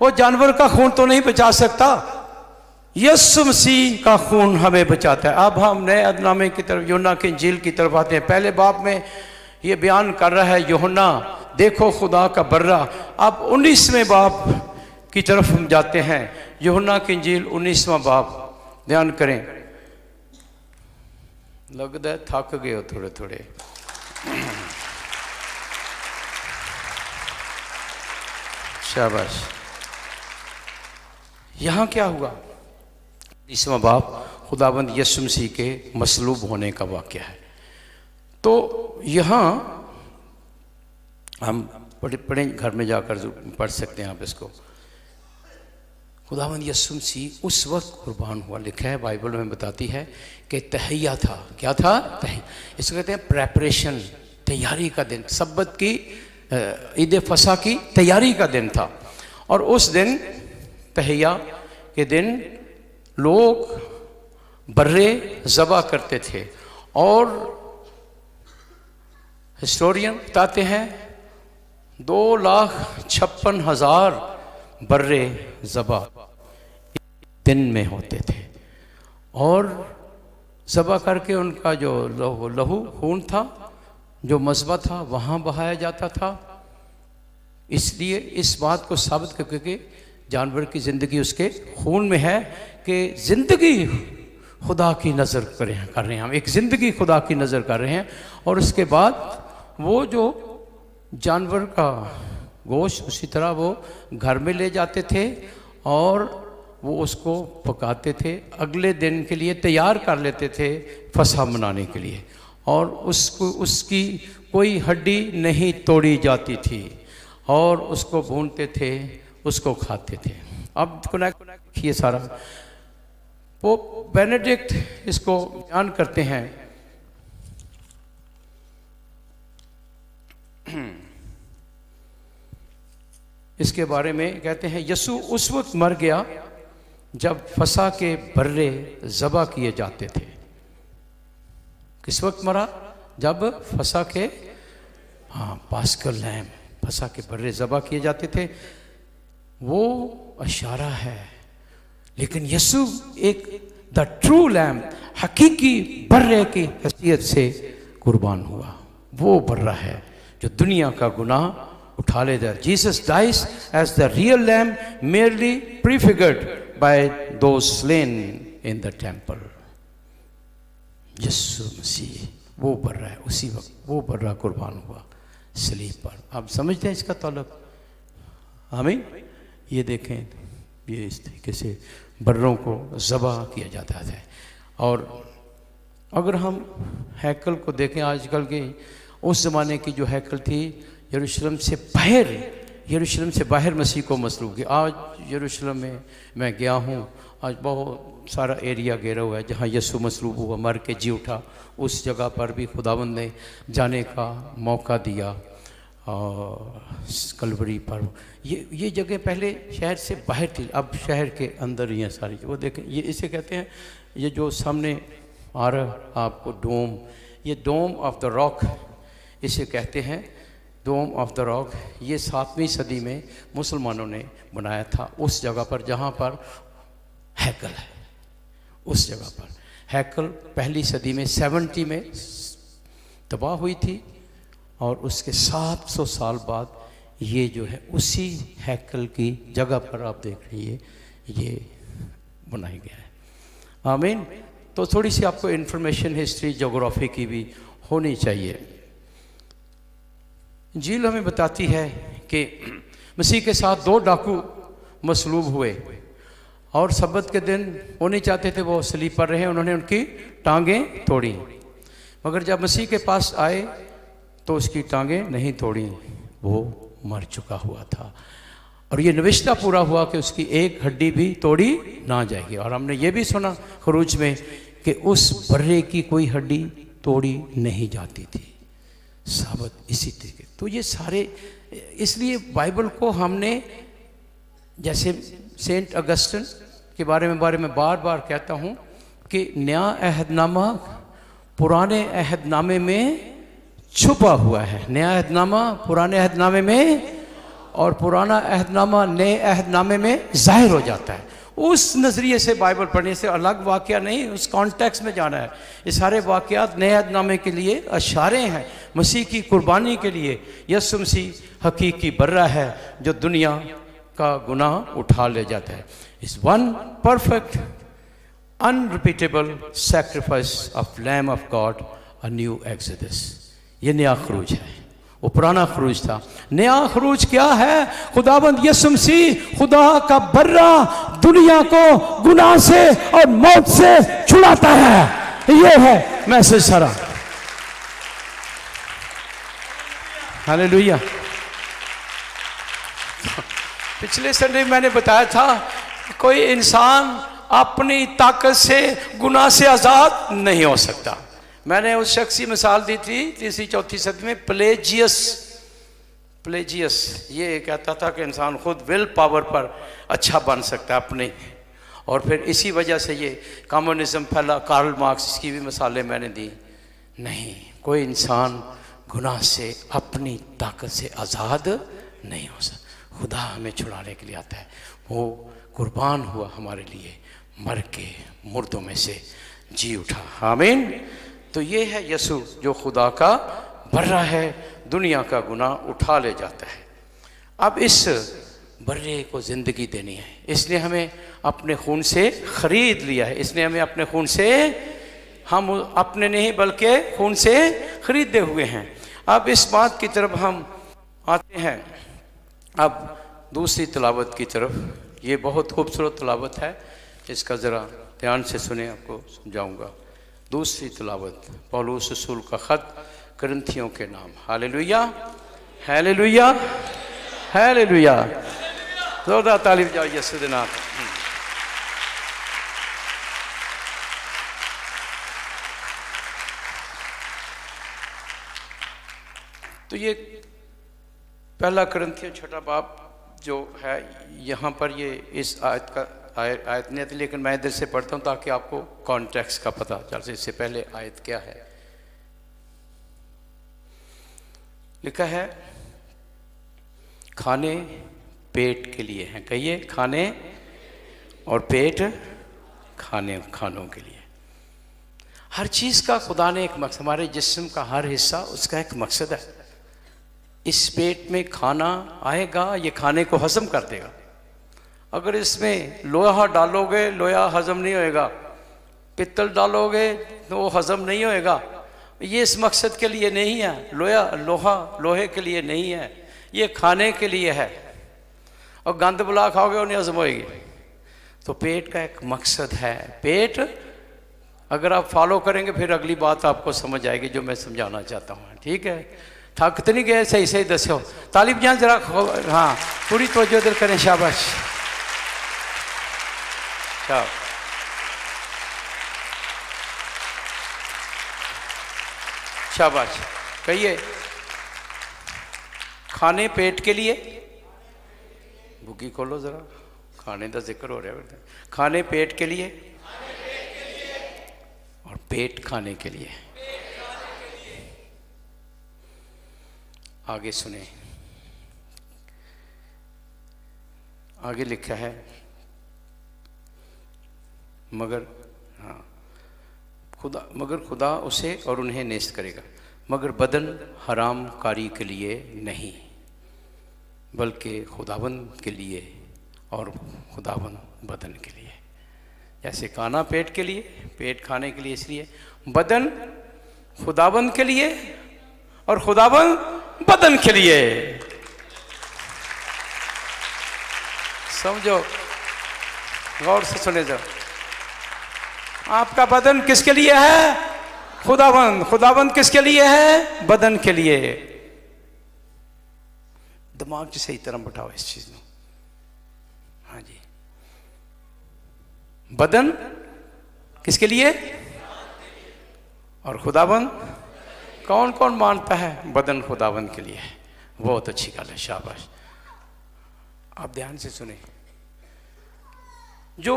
वो जानवर का खून तो नहीं बचा सकता, यीशु मसीह का खून हमें बचाता है। अब हम नए अदनामे की तरफ, यूहन्ना की इंजील की तरफ आते हैं। पहले बाब में ये बयान कर रहा है यूहन्ना, देखो खुदा का बर्रा। अब 19वें बाब की तरफ हम जाते हैं। यूहन्ना की इंजील 19वां बाब, ध्यान करें। लगता है थक गए हो थोड़े थोड़े। शाबाश। यहाँ क्या हुआ? 19वां बाब खुदाबंद यीशु मसीह के मसलूब होने का वाक़या है। तो यहाँ हम पढ़ें, घर में जाकर पढ़ सकते हैं आप इसको। खुदावंद यीशु मसीह उस वक्त कुर्बान हुआ, लिखा है बाइबल में बताती है कि तहैया था। क्या था? तहैया। इसको कहते हैं प्रेपरेशन, तैयारी का दिन। सब्बत की, ईद फसा की तैयारी का दिन था। और उस दिन तहैया के दिन लोग बर्रे ज़बह करते थे और हिस्टोरियन बताते हैं 2,56,000 बर्रे ज़बह दिन में होते थे। और ज़बह करके उनका जो लहू खून था, जो मज़बा था, वहाँ बहाया जाता था। इसलिए इस बात को साबित करके जानवर की ज़िंदगी उसके खून में है कि ज़िंदगी खुदा की नज़र कर रहे हैं हम, एक ज़िंदगी खुदा की नज़र कर रहे हैं। और उसके बाद वो जो जानवर का गोश्त उसी तरह वो घर में ले जाते थे और वो उसको पकाते थे, अगले दिन के लिए तैयार कर लेते थे फसह मनाने के लिए। और उसकी कोई हड्डी नहीं तोड़ी जाती थी और उसको भूनते थे, उसको खाते थे। अब कनेक्ट ये सारा पोप बेनेडिक्ट इसको बयान करते हैं। इसके बारे में कहते हैं यीशु उस वक्त मर गया जब फसह के बर्रे ज़बह किए जाते थे। किस वक्त मरा? जब फसह के पास्कल लैम, फसह के बर्रे ज़बह किए जाते थे। वो इशारा है, लेकिन यीशु एक द ट्रू लैम, हकीकी बर्रे की हैसियत से कुर्बान हुआ। वो बर्रा है जो दुनिया का गुनाह उठा लेता। Jesus dies as the real lamb, merely prefigured by those slain in the temple। यीशु मसीह वो बर्रा है, उसी वक्त वो बर्रा कुर्बान हुआ सलीब पर। आप समझते हैं इसका तौलक? हमें ये देखें, ये इस तरीके से बर्रों को ज़बह किया जाता है। और अगर हम हैकल को देखें, आजकल के उस ज़माने की जो हैकल थी यरूशलेम से बाहर मसीह को मसलूब किया। आज यरूशलेम में मैं गया हूँ, आज बहुत सारा एरिया घेरा हुआ है जहाँ यीशु मसलूब हुआ, मर के जी उठा। उस जगह पर भी खुदावंद ने जाने का मौका दिया कलवरी पर। ये जगह पहले शहर से बाहर थी, अब शहर के अंदर ही है सारी। वो देखें, ये इसे कहते हैं, ये जो सामने आ रहा आपको डोम, ये डोम ऑफ द रॉक इसे कहते हैं, डोम ऑफ द रॉक। ये 7वीं सदी में मुसलमानों ने बनाया था उस जगह पर जहाँ पर हैकल है। उस जगह पर हैकल पहली सदी में 70 में तबाह हुई थी और उसके 700 साल बाद ये जो है उसी हैकल की जगह पर आप देख रही है ये बनाया गया है। आमीन। तो थोड़ी सी आपको इन्फॉर्मेशन, हिस्ट्री, ज्योग्राफी की भी होनी चाहिए। इंजील हमें बताती है कि मसीह के साथ 2 डाकू मसलूब हुए और सब्बत के दिन वो नहीं चाहते थे वो सलीब पर रहे, उन्होंने उनकी टांगें तोड़ी। मगर जब मसीह के पास आए तो उसकी टांगें नहीं तोड़ी, वो मर चुका हुआ था। और ये निविष्टा पूरा हुआ कि उसकी एक हड्डी भी तोड़ी ना जाएगी। और हमने ये भी सुना खरूज में कि उस बर्रे की कोई हड्डी तोड़ी नहीं जाती थी, साबत इसी तरीके। तो ये सारे, इसलिए बाइबल को हमने, जैसे सेंट अगस्टिन के बारे में बार बार कहता हूँ कि नया अहदनामा पुराने अहदनामे में छुपा हुआ है, नया अहदनामा पुराने अहदनामे में और पुराना अहदनामा नए अहदनामे में जाहिर हो जाता है। उस नज़रिए से बाइबल पढ़ने से, अलग वाक़या नहीं, उस कॉन्टेक्स्ट में जाना है। ये सारे वाक़यात नए अहदनामे के लिए इशारे हैं, मसीह की कुर्बानी के लिए। यीशु मसीह हकीकी बर्रा है जो दुनिया का गुनाह उठा ले जाता है। इस one perfect unrepeatable sacrifice of lamb of God, a new exodus. ये नया खरूज है, वो पुराना खरूज था। नया खरूज क्या है? खुदाबंद यीशु मसीह खुदा का बर्रा दुनिया को गुनाह से और मौत से छुड़ाता है। ये है मैसेज सारा। हालेलुया। पिछले संडे मैंने बताया था कोई इंसान अपनी ताकत से गुनाह से आजाद नहीं हो सकता। मैंने उस शख्स की मिसाल दी थी 3री-4वीं सदी में, प्लेजियस ये कहता था कि इंसान खुद विल पावर पर अच्छा बन सकता है अपने, और फिर इसी वजह से ये कम्युनिज्म फैला। कार्ल मार्क्स की भी मिसालें मैंने दी। नहीं, कोई इंसान गुनाह से अपनी ताकत से आज़ाद नहीं हो सकता। खुदा हमें छुड़ाने के लिए आता है, वो कुर्बान हुआ हमारे लिए, मर के मुर्दों में से जी उठा। आमीन। तो ये है यीशु जो खुदा का बर्रा है, दुनिया का गुनाह उठा ले जाता है। अब इस बर्रे को ज़िंदगी देनी है, इसने हमें अपने खून से ख़रीद लिया है। इसने हमें अपने खून से, हम अपने नहीं बल्कि खून से ख़रीदे हुए हैं। अब इस बात की तरफ हम आते हैं। अब दूसरी तलावत की तरफ। ये बहुत खूबसूरत तलावत है, इसका ज़रा ध्यान से सुने, आपको समझाऊँगा। दूसरी तलावत पौलुस रसूल का ख़त करंथियों के नाम। Hallelujah, hallelujah, hallelujah. जोरदार ताली बजाओ यीशु के नाम। तो ये पहला करंथियों 6 बाब जो है, यहाँ पर ये इस आयत का आयत नहीं आती, लेकिन मैं इधर से पढ़ता हूँ ताकि आपको कॉन्टेक्स्ट का पता चल। इससे पहले आयत क्या है, लिखा है खाने पेट के लिए हैं। कहिए, खाने और पेट खानों के लिए। हर चीज़ का खुदा ने एक मकसद, हमारे जिस्म का हर हिस्सा उसका एक मकसद है। इस पेट में खाना आएगा, ये खाने को हजम कर देगा। अगर इसमें लोहा डालोगे, लोहा हजम नहीं होएगा। पित्तल डालोगे तो वो हजम नहीं होएगा। ये इस मकसद के लिए नहीं है। लोहे के लिए नहीं है, ये खाने के लिए है। और गंद बुला खाओगे वो नहीं हजम होएगी। तो पेट का एक मकसद है। पेट अगर आप फॉलो करेंगे फिर अगली बात आपको समझ आएगी जो मैं समझाना चाहता हूँ। ठीक है, थक तो नहीं गए? सही सही दसो, तालिब जान जरा। हाँ, पूरी तवज्जो इधर करें। शाबाश, शाबाश। कहिए, खाने पेट के लिए। बुकी खोलो जरा, खाने का जिक्र हो रहा है। खाने पेट के लिए और पेट खाने के लिए। आगे सुने, आगे लिखा है, मगर खुदा उसे और उन्हें नेस्त करेगा, मगर बदन हराम कारी के लिए नहीं बल्कि खुदाबंद के लिए और खुदाबंद बदन के लिए। जैसे खाना पेट के लिए, पेट खाने के लिए, इसलिए बदन खुदाबंद के लिए और खुदाबंद बदन के लिए। समझो, गौर से सुने जाओ। आपका बदन किसके लिए है? खुदावंद। खुदावंद किसके लिए है? बदन के लिए। दिमाग से सही तरह बैठाओ इस चीज में। हाँ जी, बदन किसके लिए? और खुदावंद कौन कौन मानता है बदन खुदावंद के लिए है? बहुत अच्छी गल है, शाबाश। आप ध्यान से सुने। जो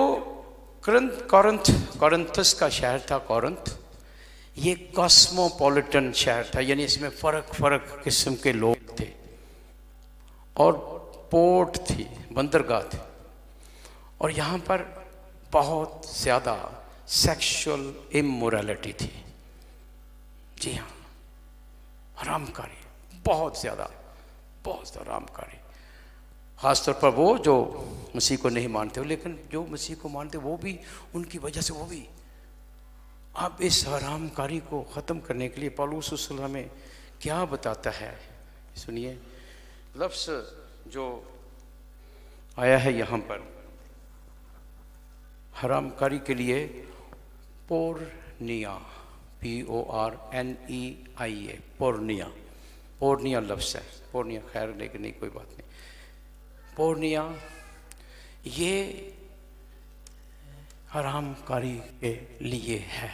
कॉरिंथस का शहर था, कॉरिंथ, ये कॉस्मोपॉलिटन शहर था, यानी इसमें फर्क किस्म के लोग थे, और पोर्ट थी, बंदरगाह थी, और यहाँ पर बहुत ज़्यादा सेक्सुअल इमोरलिटी थी। जी हाँ, हरामकारी, बहुत ज़्यादा हरामकारी। ख़ासतौर पर वो जो मसीह को नहीं मानते हो, लेकिन जो मसीह को मानते वो भी, उनकी वजह से वो भी। अब इस हरामकारी को ख़त्म करने के लिए पौलुस रसूल हमें क्या बताता है, सुनिए। लफ्ज़ जो आया है यहाँ पर हरामकारी के लिए, पोर्निया, PORNEIA, पोर्निया लफ्ज़ है। पोर्निया, खैर लेकिन नहीं, कोई बात नहीं। पोर्निया ये हरामकारी के लिए है,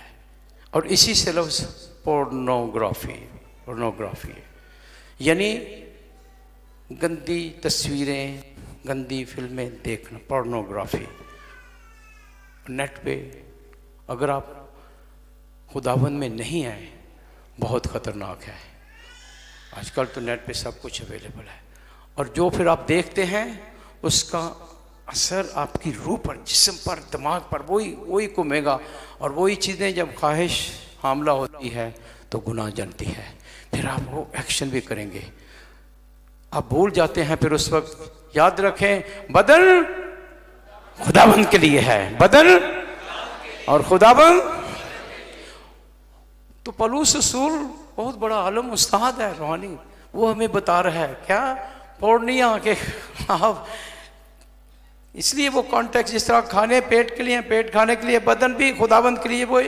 और इसी से लफ्ज़ पोर्नोग्राफी यानी गंदी तस्वीरें, गंदी फिल्में देखना, पोर्नोग्राफी। नेट पे अगर आप खुदावंद में नहीं आए, बहुत ख़तरनाक है। आजकल तो नेट पे सब कुछ अवेलेबल है, और जो फिर आप देखते हैं उसका असर आपकी रूह पर, जिस्म पर, दिमाग पर वही घूमेगा, और वही चीज़ें जब ख्वाहिश हामला होती है तो गुनाह जनती है, फिर आप वो एक्शन भी करेंगे। आप भूल जाते हैं, फिर उस वक्त याद रखें, बदन खुदावंद के लिए है, बदन और खुदावंद। तो पौलुस रसूल बहुत बड़ा आलम उस्ताद है रूहानी, वो हमें बता रहा है क्या? पोर्निया के आप, इसलिए वो कॉन्टेक्स्ट जिस तरह खाने पेट के लिए, पेट खाने के लिए, बदन भी खुदावंद के लिए, वो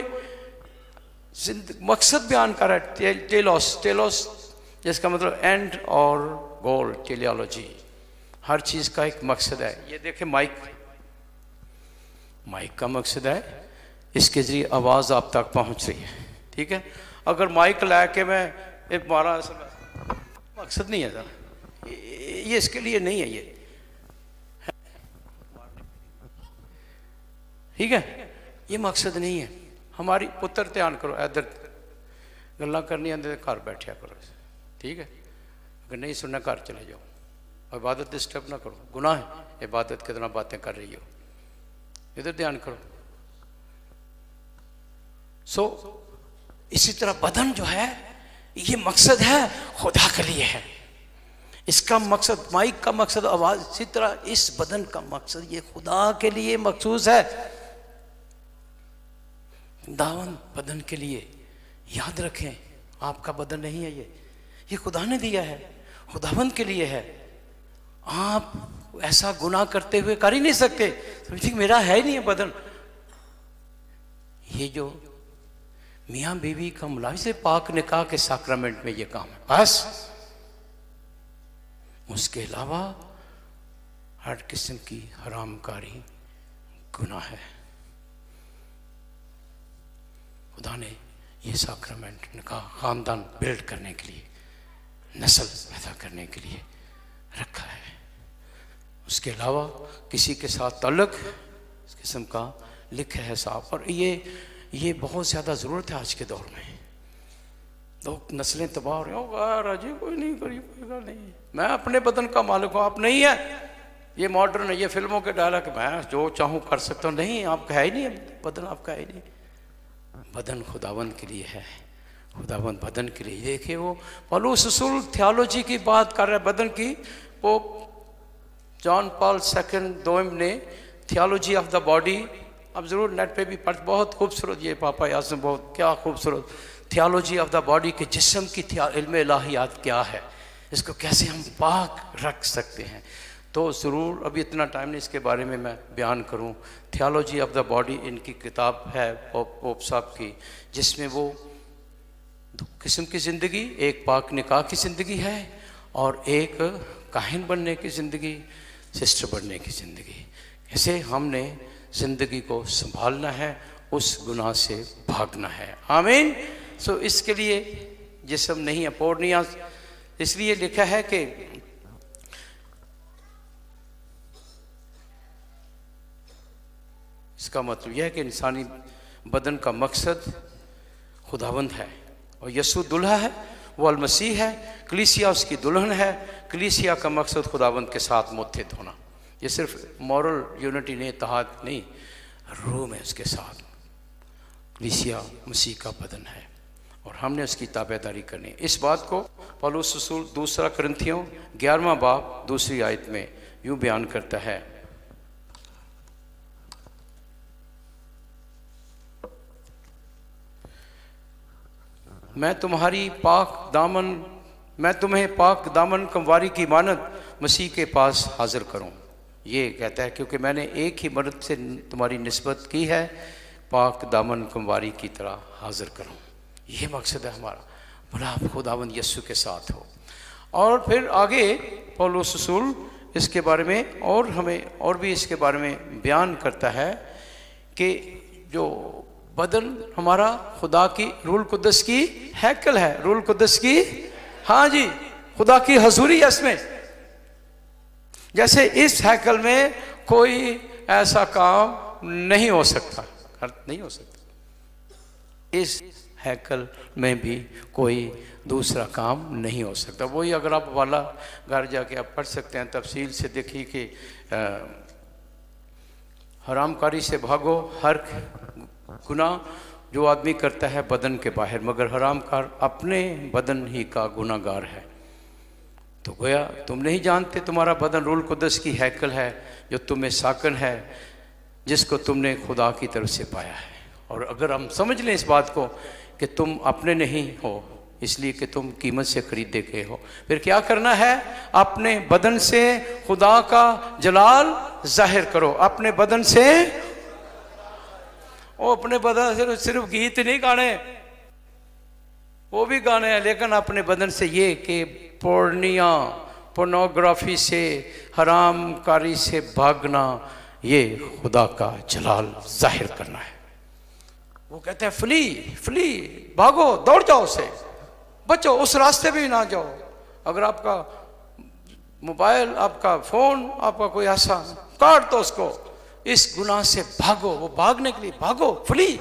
मकसद बयान कर रहा है। टेलोस जिसका मतलब एंड और गोल, टेलियोलॉजी, हर चीज़ का एक मकसद है। ये देखें, माइक का मकसद है, इसके जरिए आवाज़ आप तक पहुंच रही है, ठीक है। अगर माइक ला के मैं एक मारा, मकसद नहीं है सर, ये इसके लिए नहीं है, ये ठीक है, ये मकसद नहीं है। हमारी पुत्र ध्यान करो, इधर गल्ला करनी आते घर बैठा करो, ठीक है। अगर नहीं सुनना घर चले जाओ, इबादत डिस्टर्ब ना करो, गुनाह है। इबादत कितना बातें कर रही हो, इधर ध्यान करो। इसी तरह बदन जो है, ये मकसद है खुदा के लिए है। इसका मकसद, माइक का मकसद आवाज, इसी तरह इस बदन का मकसद ये खुदा के लिए मखसूस है। दावन बदन के लिए, याद रखें, आपका बदन नहीं है ये खुदा ने दिया है, खुदावंद के लिए है। आप ऐसा गुनाह करते हुए कर ही नहीं सकते, समझिए मेरा है ही नहीं है बदन। ये जो मियाँ बीवी का मुलाज़े पाक निकाह के साक्रामेंट में ये काम है बस, उसके अलावा हर किस्म की हरामकारी गुनाह है। खुदा ने ये साक्रामेंट निकाह खानदान बिल्ड करने के लिए, नस्ल पैदा करने के लिए रखा है। उसके अलावा किसी के साथ ताल्लुक इस किस्म का लिखा है साफ, और ये बहुत ज़्यादा ज़रूरत है आज के दौर में। लोग नस्लें तबाह हो रही हो, राजी कोई नहीं करी, कोई गल नहीं, मैं अपने बदन का मालिक हूँ, आप नहीं है। ये मॉडर्न है, ये फिल्मों के डायलॉग, मैं जो चाहूँ कर सकता हूँ। नहीं, आपका है ही नहीं, बदन आपका है ही नहीं। बदन खुदावंद के लिए है, खुदावंद बदन के लिए। देखिए वो पौलुस रसूल थियोलॉजी की बात कर रहे हैं बदन की। वो जॉन पॉल II ने थियोलॉजी ऑफ द बॉडी, अब ज़रूर नेट पे भी पढ़, बहुत खूबसूरत, ये पापा याज़म बहुत क्या खूबसूरत थियोलॉजी ऑफ द बॉडी के जिस्म की इल्म इलाहियात क्या है, इसको कैसे हम पाक रख सकते हैं। तो ज़रूर अभी इतना टाइम नहीं इसके बारे में मैं बयान करूं। थियोलॉजी ऑफ द बॉडी इनकी किताब है पोप साहब की, जिसमें वो दो किस्म की ज़िंदगी, एक पाक निकाह की ज़िंदगी है और एक काहिन बनने की ज़िंदगी, सिस्टर बनने की ज़िंदगी। ऐसे हमने ज़िंदगी को संभालना है, उस गुनाह से भागना है। आमीन। सो इसके लिए जिस्म नहीं है पोर्निया, इसलिए लिखा है कि इसका मतलब यह है कि इंसानी बदन का मकसद खुदावंद है और यीशु दुल्हा है, वो अल मसीह है, कलीसिया उसकी दुल्हन है। कलीसिया का मकसद खुदावंद के साथ मुत्तहिद होना। ये सिर्फ मॉरल यूनिटी नहीं, इत्तेहाद नहीं, रूह में उसके साथ। कलीसिया मसीह का बदन है और हमने उसकी ताबेदारी करनी है। इस बात को पौलुस रसूल दूसरा कुरिन्थियों 11वां बाब दूसरी आयत में यूँ बयान करता है, मैं तुम्हें पाक दामन कंवारी की मानद मसीह के पास हाजिर करूं। ये कहता है क्योंकि मैंने एक ही मर्द से तुम्हारी निस्बत की है, पाक दामन कंवारी की तरह हाजिर करूं। ये मकसद है हमारा, भला आप खुदावंद यीशु के साथ हो। और फिर आगे पौलुस रसूल इसके बारे में और हमें और भी इसके बारे में बयान करता है कि जो बदन हमारा खुदा की रूल कुद्दस की हैकल है, रूल कुद्दस की, हाँ जी, खुदा की हजूरी है इसमें। जैसे इस हैकल में कोई ऐसा काम नहीं हो सकता, नहीं हो सकता, इस हैकल में भी कोई दूसरा काम नहीं हो सकता। वही अगर आप वाला घर जाके आप पढ़ सकते हैं, तफसील से देखिए कि हरामकारी से भागो, हर गुनाह जो आदमी करता है बदन के बाहर, मगर हरामकार अपने बदन ही का गुनाहगार है। तो गोया तुम नहीं जानते तुम्हारा बदन रूल कुद्दस की हैकल है जो तुम्हें साकन है, जिसको तुमने खुदा की तरफ से पाया है। और अगर हम समझ लें इस बात को कि तुम अपने नहीं हो, इसलिए कि तुम कीमत से खरीदे गए हो, फिर क्या करना है? अपने बदन से खुदा का जलाल जाहिर करो। अपने बदन से, वो अपने बदन से सिर्फ गीत नहीं गाने, वो भी गाने हैं, लेकिन अपने बदन से ये कि पोर्नोग्राफी से, हरामकारी से भागना, ये खुदा का जलाल जाहिर करना है। वो कहते हैं फ्ली, भागो, दौड़ जाओ, से बचो, उस रास्ते भी ना जाओ। अगर आपका मोबाइल, आपका फोन, आपका कोई ऐसा, काट दो उसको, इस गुनाह से भागो। वो भागने के लिए भागो, फ्ली।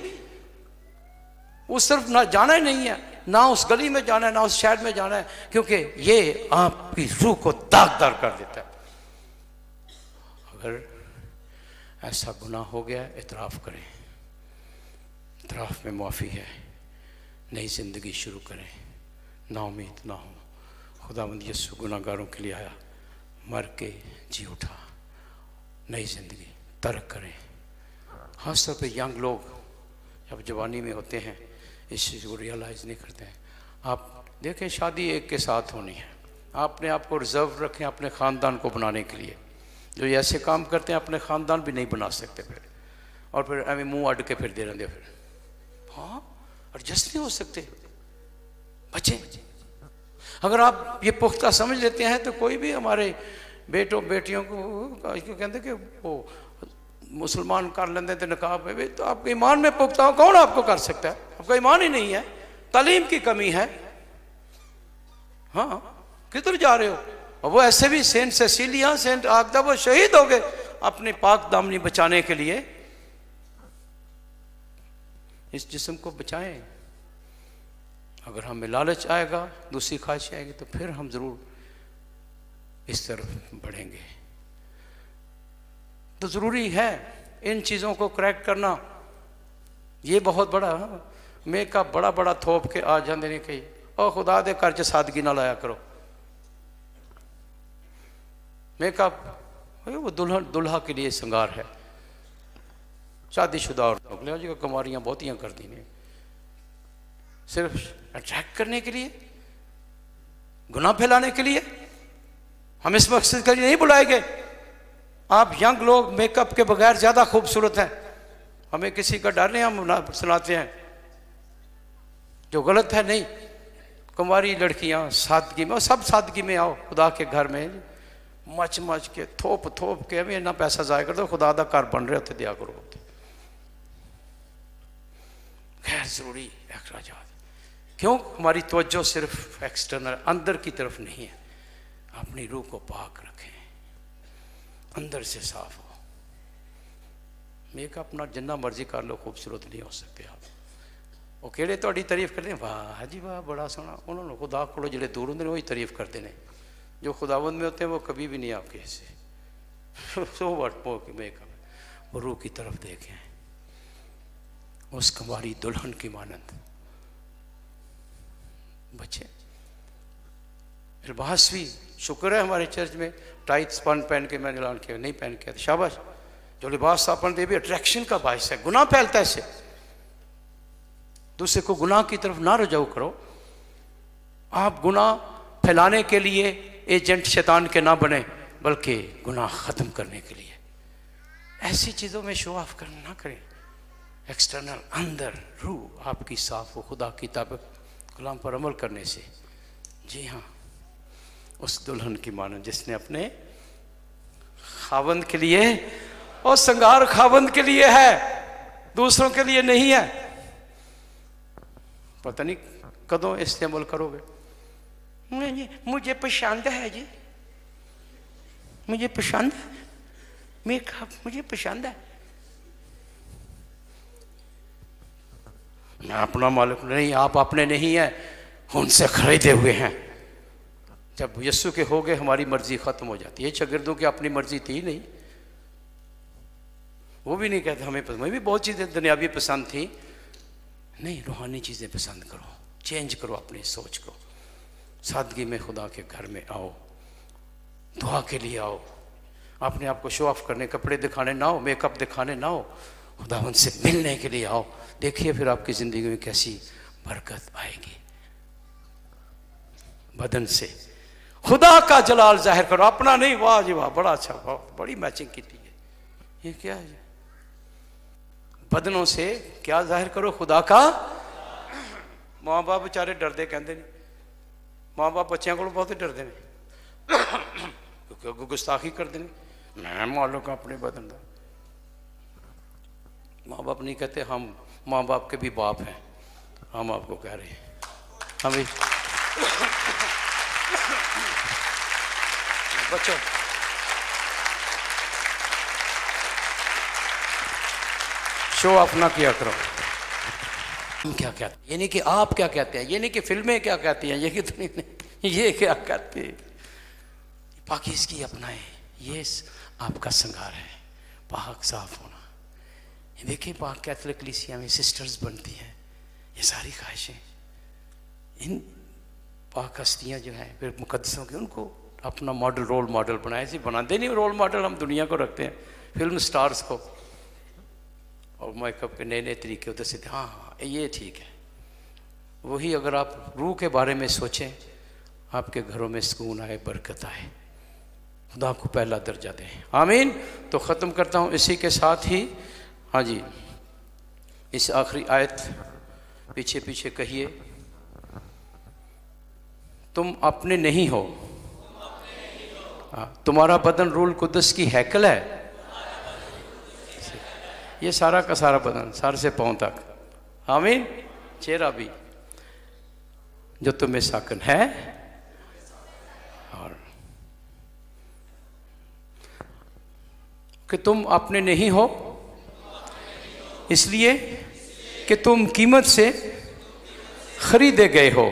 वो सिर्फ ना जाना ही नहीं है, ना उस गली में जाना है, ना उस शहर में जाना है, क्योंकि ये आपकी रूह को दागदार कर देता है। अगर ऐसा गुनाह हो गया, इतराफ़ करें, इतराफ़ में माफ़ी है, नई ज़िंदगी शुरू करें, नाउमीद ना हो। खुदावंद यीशु गुनाहगारों के लिए आया, मर के जी उठा, नई ज़िंदगी तर्क करें। ख़ास तौर पे यंग लोग जब जवानी में होते हैं इस चीज़ को रियलाइज़ नहीं करते हैं। आप देखें, शादी एक के साथ होनी है, आपने आपको रिजर्व रखें अपने ख़ानदान को बनाने के लिए। जो ऐसे काम करते हैं अपने ख़ानदान भी नहीं बना सकते फिर, और फिर हमें मुंह अड़ के फिर दे रहे फिर, हाँ, एडजस्ट नहीं हो सकते। बच्चे अगर आप ये पुख्ता समझ लेते हैं तो कोई भी हमारे बेटों बेटियों को कहते कि वो मुसलमान कर लेते थे नकाब में भी, तो आपके ईमान में पुख्ता हो, कौन आपको कर सकता है? आपका ईमान ही नहीं है, तालीम की कमी है। हाँ, किधर जा रहे हो? और वो ऐसे भी सेंट सेसिलिया, सेंट आगदा, वो शहीद हो गए अपने पाक दामनी बचाने के लिए। इस जिस्म को बचाएं। अगर हमें लालच आएगा, दूसरी ख्वाहिश आएगी, तो फिर हम जरूर इस तरफ बढ़ेंगे। तो ज़रूरी है इन चीज़ों को क्रैक करना। ये बहुत बड़ा मेकअप बड़ा बड़ा थोप के आ जाते नहीं कहीं, और खुदा दे घर च सादगी ना लाया करो। मेकअप वो दुल्हन दुल्हा के लिए श्रृंगार है। शादीशुदा और लोग जी कुमारियाँ बहुतियाँ कर दी ने सिर्फ अट्रैक्ट करने के लिए, गुनाह फैलाने के लिए? हम इस मकसद के लिए नहीं बुलाए गए। आप यंग लोग मेकअप के बगैर ज़्यादा खूबसूरत हैं, हमें किसी का डर नहीं, हम सुनाते हैं जो गलत है। नहीं, कुंवारी लड़कियां सादगी में, सब सादगी में आओ खुदा के घर में, मच मच के थोप थोप के हमें इतना पैसा जाया कर दो, खुदा का घर बन रहे होते दिया करो। खैर जरूरी अखराजात क्यों? हमारी तवज्जो सिर्फ एक्सटर्नल अंदर की तरफ नहीं है। अपनी रूह को पाक रखें, अंदर से साफ हो। मेकअप अपना जिन्ना मर्जी कर लो, खूबसूरत नहीं हो सकते आप। वो किहड़े तुहाडी तारीफ करते हैं, वाह जी वाह बड़ा सोहना, उन्होंने खुदा को जिहड़े दूर होंदे ने वही तारीफ करते हैं। जो खुदावंद में होते हैं वो कभी भी नहीं आपके ऐसे सो वट मेकअप। वो रूह की तरफ देखें, उस कुंवारी दुल्हन की मानंद बच्चे। लिबास भी शुक्र है हमारे चर्च में टाइट्स पहन के मैंने ऐलान किया, नहीं पहन के तो शाबाश। जो लिबास अपन दे भी अट्रैक्शन का बायस है, गुनाह फैलता है इससे। दूसरे को गुनाह की तरफ ना रुझाऊ करो। आप गुनाह फैलाने के लिए एजेंट शैतान के ना बने, बल्कि गुनाह ख़त्म करने के लिए। ऐसी चीज़ों में शो ऑफ करना ना करें। एक्सटर्नल, अंदर रूह आपकी साफ हो खुदा की कलाम पर अमल करने से। जी हाँ, उस दुल्हन की मानंद जिसने अपने खावंद के लिए, और संगार खावंद के लिए है, दूसरों के लिए नहीं है। पता नहीं कदों इससे अमल करोगे। मुझे पसंद है जी, मुझे पसंद है मेकअप, मुझे पसंद है। मैं अपना मालिक नहीं, आप अपने नहीं हैं, उनसे खरीदे हुए हैं। जब यीशु के हो गए हमारी मर्जी खत्म हो जाती है। शागिर्दों की अपनी मर्जी थी नहीं, वो भी नहीं कहते हमें पसंद, भी बहुत चीज़ें दुनियावी पसंद थी। नहीं, रूहानी चीज़ें पसंद करो, चेंज करो अपनी सोच को। सादगी में खुदा के घर में आओ, दुआ के लिए आओ। अपने आप को शो ऑफ करने, कपड़े दिखाने ना हो, मेकअप दिखाने ना हो, खुदावंद से मिलने के लिए आओ। देखिए फिर आपकी ज़िंदगी में कैसी बरकत आएगी। बदन से खुदा का जलाल जाहिर करो, अपना नहीं। वाह जी वाह, बड़ा अच्छा, बड़ी मैचिंग की है। ये क्या है? बदनों से क्या जाहिर करो? खुदा का। माँ बाप बेचारे डरते, कहते नहीं, माँ बाप बच्चों को बहुत डरते हैं क्योंकि अगू गुस्ताखी करते हैं। मैं मालूम अपने बदन का। माँ बाप नहीं कहते, हम माँ बाप के भी बाप हैं, हम आपको कह रहे हैं। हम बच्चों, शो ऑफ ना किया करो। हम क्या कहते हैं, ये नहीं कि आप क्या कहते हैं, ये नहीं कि फिल्में क्या कहती हैं, ये कितनी नहीं, ये क्या कहते हैं। पाकीज़गी अपनाएं, ये आपका श्रृंगार है, पाक साफ होना। ये देखिए पाक कैथोलिक कलीसिया में सिस्टर्स बनती हैं, ये सारी ख्वाहिशें, इन पाक हस्तियाँ जो हैं फिर मुकद्दसों की, उनको अपना मॉडल, रोल मॉडल बनाए। ऐसे बनाते नहीं रोल मॉडल, हम दुनिया को रखते हैं, फिल्म स्टार्स को, और मेकअप के नए नए तरीके उधर से। हाँ हाँ ये ठीक है। वही अगर आप रूह के बारे में सोचें, आपके घरों में सुकून आए, बरकत आए, खुदा को पहला दर्जा दें। आमीन। तो ख़त्म करता हूँ इसी के साथ ही। हाँ जी, इस आखिरी आयत पीछे पीछे कहिए, तुम अपने नहीं हो। तुम्हारा बदन रूल कुद्दस की हैकल है। ये सारा का सारा बदन, सर से पांव तक, आमीन, चेहरा भी, जो तुम्हें साकन है। और कि तुम अपने नहीं हो, इसलिए कि तुम कीमत से खरीदे गए हो।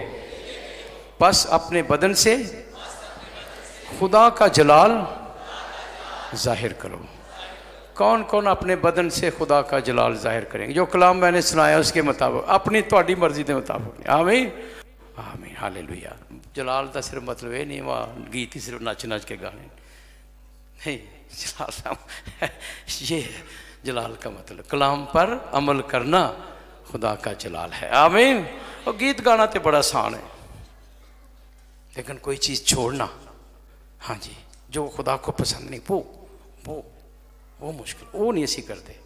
बस अपने बदन से खुदा का जलाल जाहिर करो। कौन कौन अपने बदन से खुदा का जलाल जाहिर करेंगे? जो कलाम मैंने सुनाया उसके मुताबिक, अपनी थोड़ी मर्जी के मुताबिक। आमीन आमीन, हालेलुया। जलाल का सिर्फ मतलब ये नहीं वहाँ गीत ही सिर्फ नच नच के गाने नहीं। जलाल ये जलाल का मतलब कलाम पर अमल करना खुदा का जलाल है। आमीन। और गीत गाना तो बड़ा आसान है, लेकिन कोई चीज़ छोड़ना, हाँ जी, जो खुदा को पसंद नहीं, वो मुश्किल, वो नहीं ऐसी करते,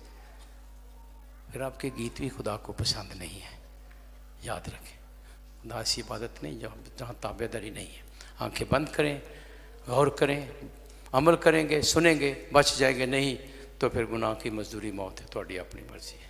फिर आपके गीत भी खुदा को पसंद नहीं है। याद रखें, खुदा ऐसी इबादत नहीं जहाँ ताबेदारी नहीं है। आंखें बंद करें, गौर करें, अमल करेंगे, सुनेंगे, बच जाएंगे, नहीं तो फिर गुनाह की मजदूरी मौत है। थोड़ी अपनी मर्जी है।